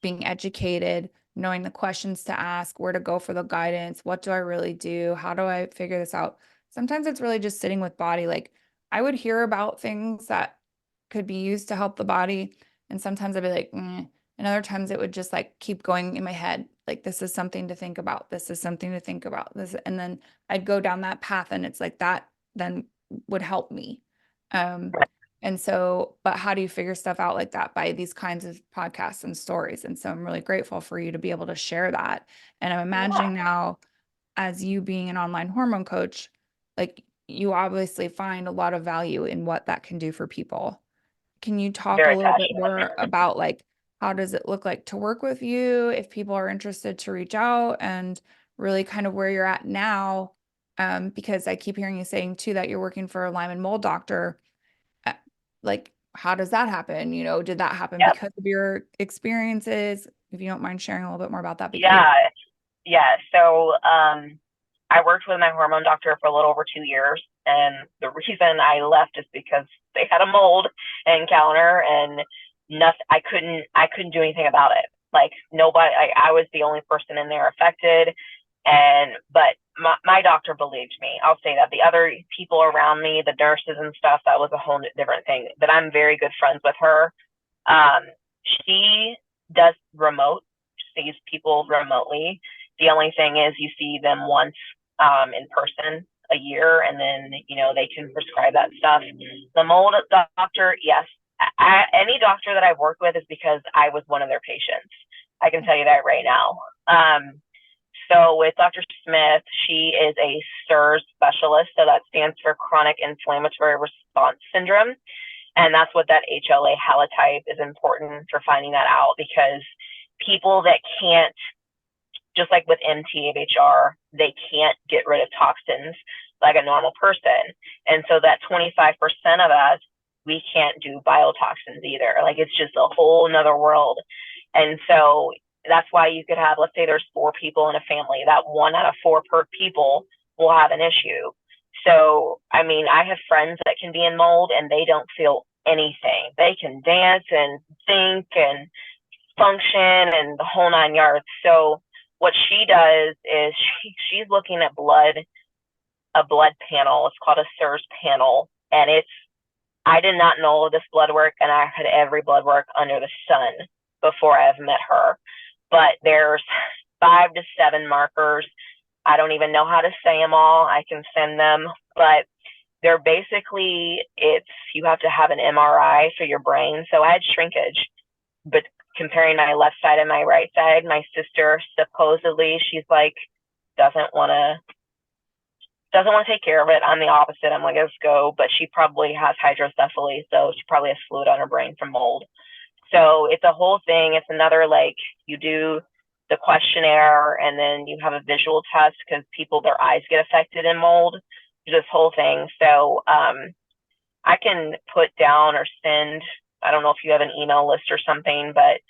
being educated, knowing the questions to ask, where to go for the guidance, what do I really do? How do I figure this out? Sometimes it's really just sitting with body. Like I would hear about things that could be used to help the body. And sometimes I'd be like, and other times it would just like keep going in my head. Like, this is something to think about. This is something to think about. This, and then I'd go down that path and it's like that then would help me. Um, and so, but how do you figure stuff out like that? By these kinds of podcasts and stories. And so I'm really grateful for you to be able to share that. And I'm Yeah, imagining now, as you being an online hormone coach, like you obviously find a lot of value in what that can do for people. Can you talk a very little bit passionate. more about like how does it look like to work with you if people are interested to reach out and really kind of where you're at now? Because I keep hearing you saying too that you're working for a Lyme and mold doctor. Uh, Like, how does that happen? You know, did that happen Yep. because of your experiences? If you don't mind sharing a little bit more about that, be great. Yeah. Yeah. So I worked with my hormone doctor for a little over 2 years. And the reason I left is because they had a mold encounter and nothing, I couldn't do anything about it. Like nobody, I was the only person in there affected. But my doctor believed me. I'll say that. The other people around me, the nurses and stuff, that was a whole different thing. But I'm very good friends with her. Um, she does remote, sees people remotely. The only thing is you see them once in person a year, and then they can prescribe that stuff. The mold doctor, yes, any doctor that I've worked with is because I was one of their patients. I can tell you that right now. So with Dr. Smith, she is a CIRS specialist. So that stands for chronic inflammatory response syndrome. And that's what that HLA halotype is important for finding that out, because people that can't, just like with MTHFR, they can't get rid of toxins like a normal person. And so that 25% of us, we can't do biotoxins either. Like, it's just a whole nother world. And so that's why you could have, let's say there's 4 people in a family, that 1 out of 4 people will have an issue. So, I mean, I have friends that can be in mold and they don't feel anything. They can dance and think and function and the whole 9 yards. So what she does is she's looking at a blood panel. It's called a CIRS panel. And I did not know this blood work, and I had every blood work under the sun before I've met her. But there's 5 to 7 markers. I don't even know how to say them all. I can send them, but they're basically, you have to have an MRI for your brain. So I had shrinkage, but comparing my left side and my right side, my sister supposedly, she's like, doesn't want to take care of it. I'm the opposite. I'm like, let's go. But she probably has hydrocephaly, so she probably has fluid on her brain from mold. So it's a whole thing. It's another, like, you do the questionnaire and then you have a visual test because their eyes get affected in mold. This whole thing. So I can put down or send, I don't know if you have an email list or something, but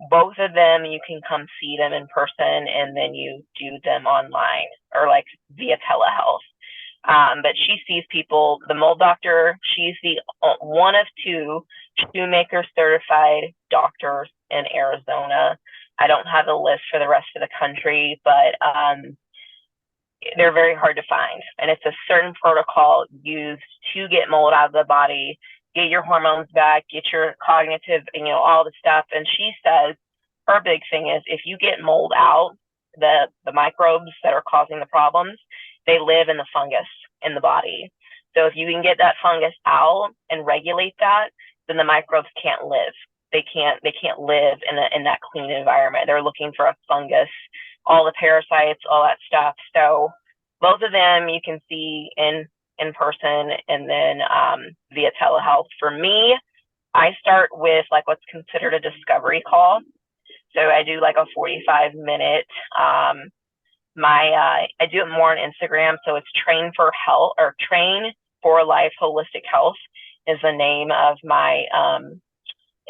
both of them, you can come see them in person and then you do them online or like via telehealth. But she sees people, the mold doctor, she's the one of 2 shoemaker certified doctors in Arizona. I don't have a list for the rest of the country, but they're very hard to find. And it's a certain protocol used to get mold out of the body, get your hormones back, get your cognitive, all the stuff. And she says her big thing is if you get mold out, the microbes that are causing the problems, they live in the fungus in the body. So if you can get that fungus out and regulate that, then the microbes can't live. They can't live in that clean environment. They're looking for a fungus, all the parasites, all that stuff. So both of them you can see in person and then via telehealth. For me, I start with like what's considered a discovery call. So I do like a 45-minute. I do it more on Instagram. So it's Train for Health or Train for Life Holistic Health is the name of my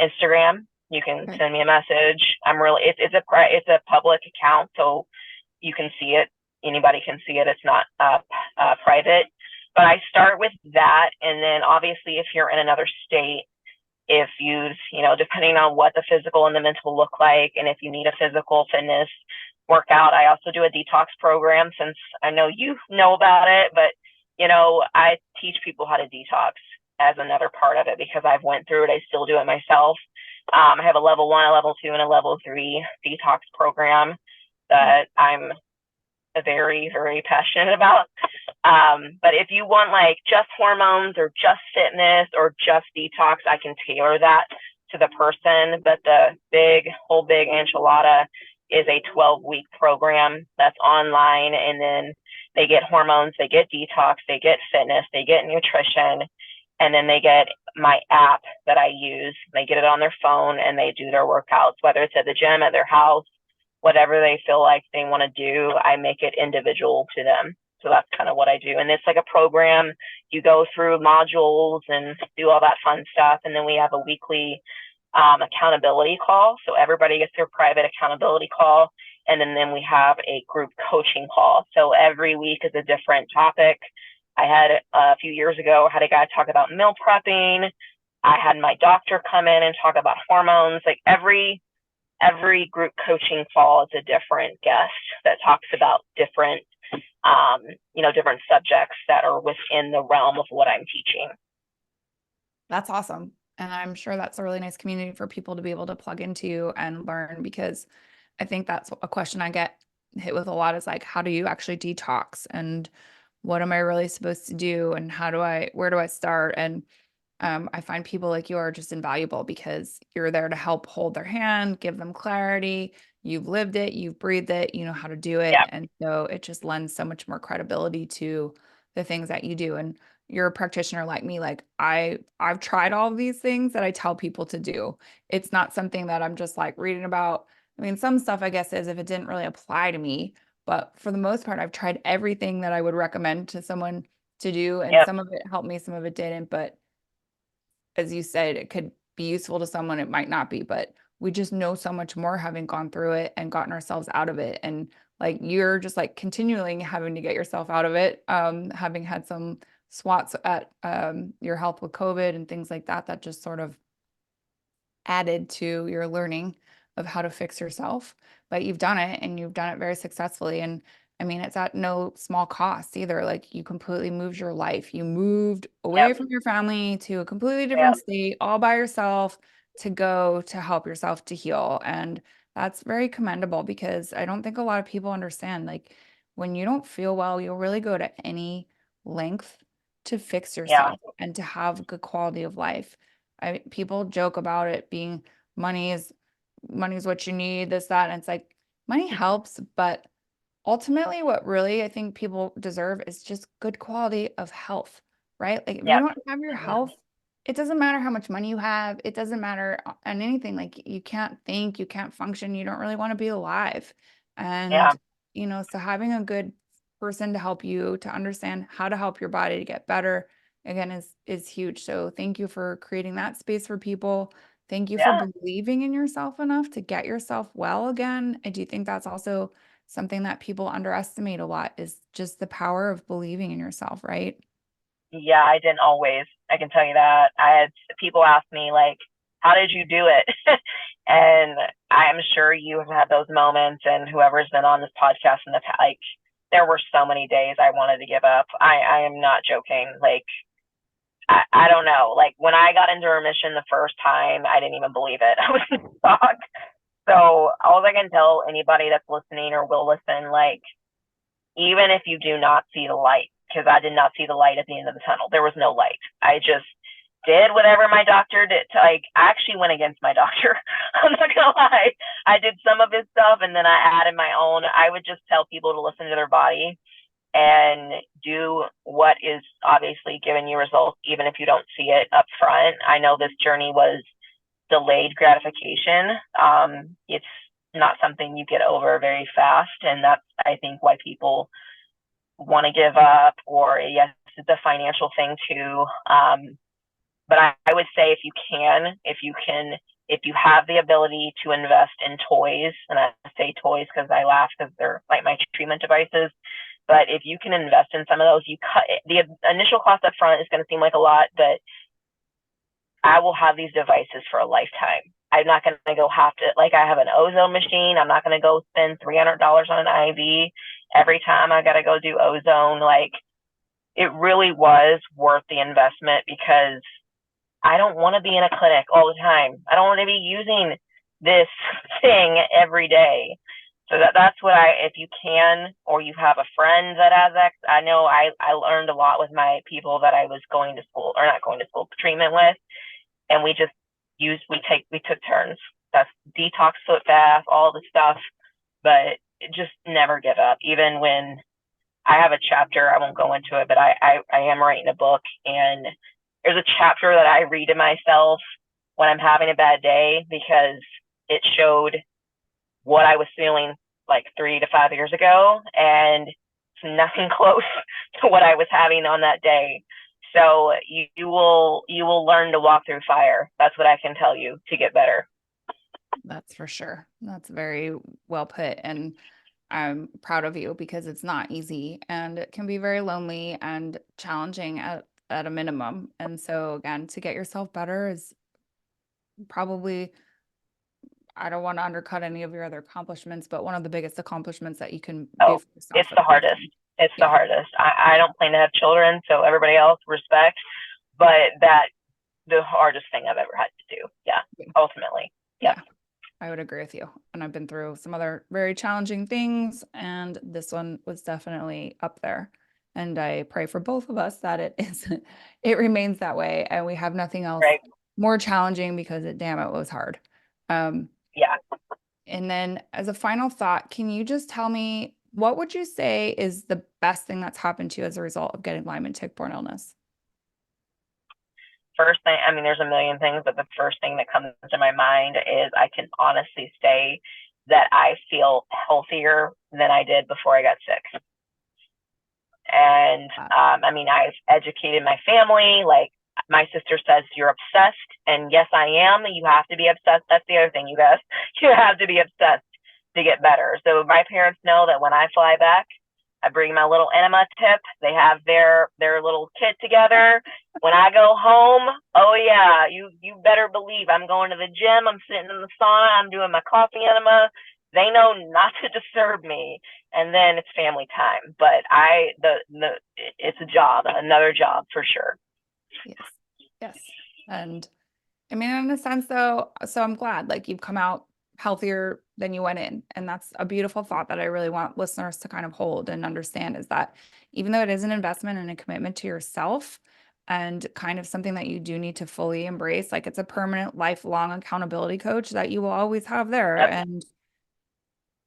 Instagram. You can send me a message. It's a public account, so you can see it. Anybody can see it. It's not private. But I start with that, and then obviously if you're in another state, if you depending on what the physical and the mental look like, and if you need a physical fitness workout, I also do a detox program since I know you know about it, but I teach people how to detox as another part of it because I've went through it. I still do it myself. I have a level 1, a level 2, and a level 3 detox program that I'm very, very passionate about. But if you want like just hormones or just fitness or just detox, I can tailor that to the person. But the whole big enchilada is a 12-week program that's online, and then they get hormones, they get detox, they get fitness, they get nutrition, and then they get my app that I use. They get it on their phone and they do their workouts, whether it's at the gym, at their house, whatever they feel like they want to do. I make it individual to them. So that's kind of what I do. And it's like a program. You go through modules and do all that fun stuff. And then we have a weekly accountability call. So everybody gets their private accountability call. And then we have a group coaching call. So every week is a different topic. I had a few years ago, had a guy talk about meal prepping. I had my doctor come in and talk about hormones. Like every group coaching call is a different guest that talks about different different subjects that are within the realm of what I'm teaching. That's awesome. And I'm sure that's a really nice community for people to be able to plug into and learn, because I think that's a question I get hit with a lot is like, how do you actually detox? And what am I really supposed to do? And where do I start? And I find people like you are just invaluable because you're there to help hold their hand, give them clarity, you've lived it, you've breathed it, you know how to do it. Yeah. And so it just lends so much more credibility to the things that you do. And you're a practitioner like me. Like I've tried all of these things that I tell people to do. It's not something that I'm just like reading about. I mean, some stuff I guess is if it didn't really apply to me, but for the most part, I've tried everything that I would recommend to someone to do, and Yep. some of it helped me, some of it didn't. But as you said, it could be useful to someone, it might not be, but we just know so much more having gone through it and gotten ourselves out of it. And like you're just like continually having to get yourself out of it, having had some swats at your health with COVID and things like that, that just sort of added to your learning of how to fix yourself. But you've done it and you've done it very successfully. And I mean, it's at no small cost either. Like you completely moved your life. You moved away Yep. from your family to a completely different Yep. state all by yourself to go to help yourself to heal. And that's very commendable because I don't think a lot of people understand. Like when you don't feel well, you'll really go to any length to fix Yeah. yourself and to have good quality of life. People joke about it being money is money is what you need, this, that. And it's like money helps, but ultimately what really I think people deserve is just good quality of health, right? Like if you Yep. don't have your health, it doesn't matter how much money you have, it doesn't matter on anything. Like you can't think, you can't function, you don't really want to be alive. Yeah. And so having a good person to help you to understand how to help your body to get better again is huge. So thank you for creating that space for people. Thank you for Yeah. believing in yourself enough to get yourself well again. I do think that's also something that people underestimate a lot is just the power of believing in yourself, right? Yeah. I didn't always. I can tell you that. I had people ask me like, "How did you do it?" And I'm sure you have had those moments, and whoever's been on this podcast in the past, like, there were so many days I wanted to give up. I am not joking. Like, I don't know. Like when I got into remission the first time, I didn't even believe it. I was in shock. So all I can tell anybody that's listening or will listen, like, even if you do not see the light, because I did not see the light at the end of the tunnel. There was no light. I just did whatever my doctor did. Like, I actually went against my doctor. I'm not gonna lie. I did some of his stuff and then I added my own. I would just tell people to listen to their body and do what is obviously giving you results, even if you don't see it up front. I know this journey was delayed gratification. It's not something you get over very fast, and that's I think why people want to give up. Or yes, it's a financial thing too. But I would say if you have the ability to invest in toys, and I say toys because I laugh because they're like my treatment devices. But if you can invest in some of those, you cut the initial cost up front is going to seem like a lot, but I will have these devices for a lifetime. I'm not going to go have to, like, I have an ozone machine. I'm not going to go spend $300 on an IV every time I got to go do ozone. Like, it really was worth the investment because I don't want to be in a clinic all the time. I don't want to be using this thing every day. So that's what if you can, or you have a friend that has X. I know I learned a lot with my people that I was going to school, or not going to school, treatment with, and we just we took turns. That's detox foot bath, all the stuff, but just never give up. Even when I have a chapter, I won't go into it, but I am writing a book, and there's a chapter that I read to myself when I'm having a bad day because it showed what I was feeling like 3 to 5 years ago, and it's nothing close to what I was having on that day. So you will learn to walk through fire. That's what I can tell you to get better. That's for sure. That's very well put. And I'm proud of you because it's not easy and it can be very lonely and challenging at a minimum. And so again, to get yourself better is probably, I don't want to undercut any of your other accomplishments, but one of the biggest accomplishments that you can do Oh, for it's yourself in the a hardest. lifetime. It's the Yeah. hardest. I don't plan to have children, so everybody else respect, but that the hardest thing I've ever had to do. Yeah, Yeah. ultimately. Yep. Yeah. I would agree with you. And I've been through some other very challenging things, and this one was definitely up there. And I pray for both of us that it is, it remains that way, and we have nothing else Right. more challenging because it, damn, it was hard. Um, Yeah. And then as a final thought, can you just tell me what would you say is the best thing that's happened to you as a result of getting Lyme and tick-borne illness? First thing, I mean, there's a million things, but the first thing that comes to my mind is I can honestly say that I feel healthier than I did before I got sick. And Uh, I mean, I've educated my family. Like, my sister says, you're obsessed. And yes, I am. You have to be obsessed. That's the other thing, you guys. You have to be obsessed to get better. So my parents know that when I fly back, I bring my little enema tip. They have their little kit together. When I go home, oh yeah, you better believe I'm going to the gym. I'm sitting in the sauna. I'm doing my coffee enema. They know not to disturb me, and then it's family time. But the it's a job, another job for sure. yes. Yes. And I mean, in a sense, though, so I'm glad like you've come out healthier than you went in. And that's a beautiful thought that I really want listeners to kind of hold and understand is that even though it is an investment and a commitment to yourself and kind of something that you do need to fully embrace, like it's a permanent, lifelong accountability coach that you will always have there. Yep, And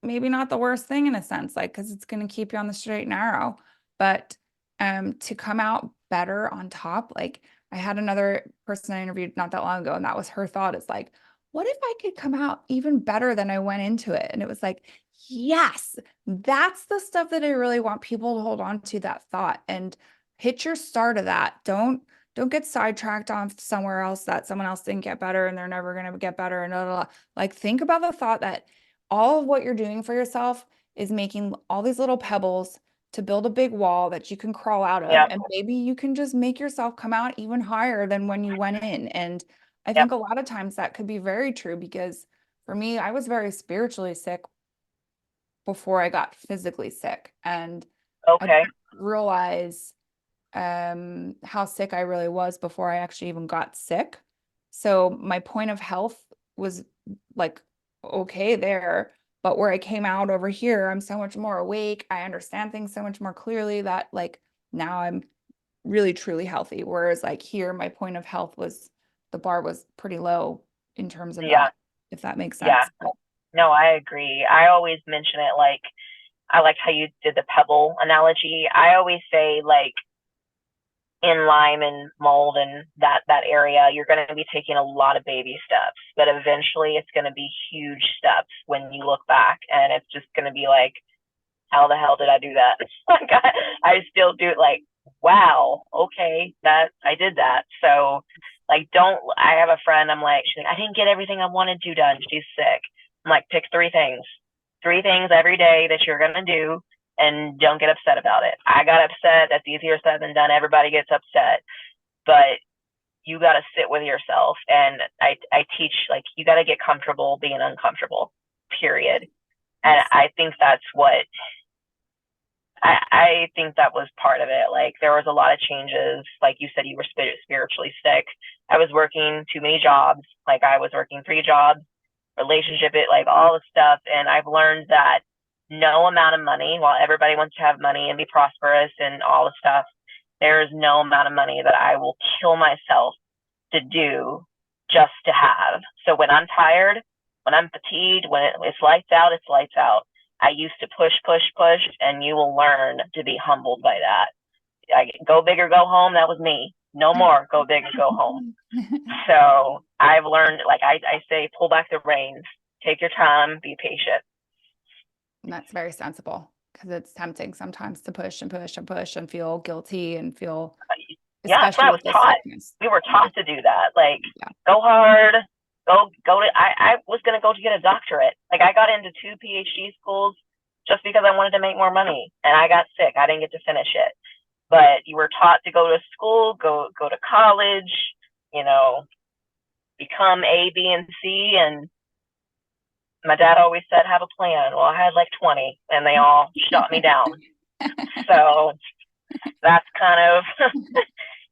maybe not the worst thing in a sense, like because it's going to keep you on the straight and narrow. But to come out better on top, like I had another person I interviewed not that long ago, and that was her thought is like, what if I could come out even better than I went into it? And it was like, yes, that's the stuff that I really want people to hold on to, that thought and hit your start of that. Don't get sidetracked on somewhere else that someone else didn't get better and they're never going to get better and blah, blah, blah. Like think about the thought that all of what you're doing for yourself is making all these little pebbles to build a big wall that you can crawl out of. yep, And maybe you can just make yourself come out even higher than when you went in. And I yep. think a lot of times that could be very true because for me, I was very spiritually sick before I got physically sick. And I Okay. didn't realize how sick I really was before I actually even got sick. So my point of health was like okay there, but where I came out over here, I'm so much more awake. I understand things so much more clearly that like now I'm really truly healthy. Whereas like here, my point of health was the bar was pretty low in terms of Yeah, that, if that makes yeah. sense. But No, I agree. I always mention it like I liked how you did the pebble analogy. I always say like in Lyme and mold and that area, you're going to be taking a lot of baby steps, but eventually it's going to be huge steps when you look back, and it's just going to be like, how the hell did I do that? Like I still do it. Like, wow, okay, that I did that. So like, don't. I have a friend. I'm like, she's like, I didn't get everything I wanted to done. She's sick. I'm like, pick three things every day that you're gonna do, and don't get upset about it. I got upset. That's easier said than done. Everybody gets upset, but you got to sit with yourself. And I teach like you got to get comfortable being uncomfortable. Period. And yes. I think that's what I think that was part of it. Like there was a lot of changes. Like you said, you were spiritually sick. I was working too many jobs. Like I was working three jobs, relationship, it like all the stuff. And I've learned that no amount of money, while everybody wants to have money and be prosperous and all the stuff, there is no amount of money that I will kill myself to do just to have. So when I'm tired, when I'm fatigued, when it's lights out, it's lights out. I used to push, push, push, and you will learn to be humbled by that. I go big or go home. That was me. No more go big or go home. So I've learned, like I say, pull back the reins, take your time, be patient. And that's very sensible because it's tempting sometimes to push and push and push and feel guilty and feel, Yeah, that's what especially I with was this taught. sickness. We were Yeah. taught to do that. Like, Yeah. go hard, go to. I was gonna go to get a doctorate. Like, I got into two PhD schools just because I wanted to make more money, and I got sick. I didn't get to finish it. But you were taught to go to school, go to college, you know, become A, B, and C. And my dad always said, have a plan. Well, I had like 20, and they all shot me down. So that's kind of,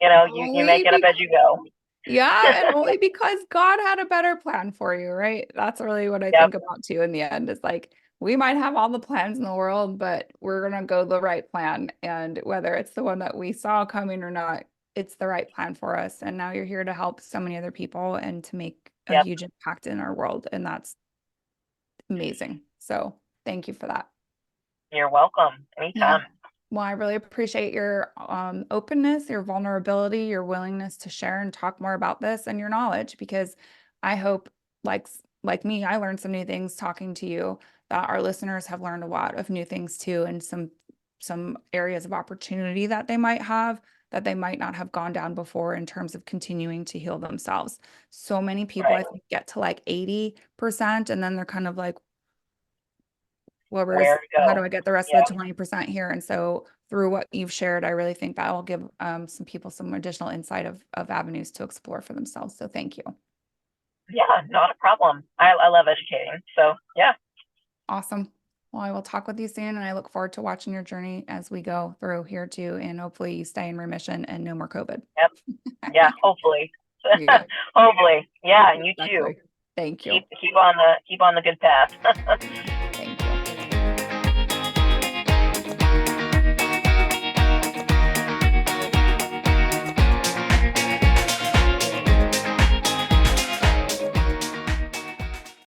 you make Only it up as because, you go. yeah, and only because God had a better plan for you, right? That's really what I Yep, think about too in the end. Is like we might have all the plans in the world, but we're gonna go the right plan. And whether it's the one that we saw coming or not, it's the right plan for us. And now you're here to help so many other people and to make a yep, huge impact in our world. And that's amazing. So thank you for that. You're welcome. Yeah. Anytime. Well, I really appreciate your openness, your vulnerability, your willingness to share and talk more about this and your knowledge, because I hope, like me, I learned some new things talking to you, that our listeners have learned a lot of new things too, and some areas of opportunity that they might have that they might not have gone down before in terms of continuing to heal themselves. So many people, Right. I think, get to like 80% and then they're kind of like, well, Where to how do go? I get the rest of Yeah. the 20% here? And so through what you've shared, I really think that will give some people some additional insight of avenues to explore for themselves. So thank you. Yeah, not a problem. I love educating. So yeah. Awesome. Well, I will talk with you soon, and I look forward to watching your journey as we go through here too. And hopefully you stay in remission and no more COVID. Yep. Yeah. Hopefully. Yeah, Hopefully. Yeah. And you too. exactly. Thank you. Keep on the good path.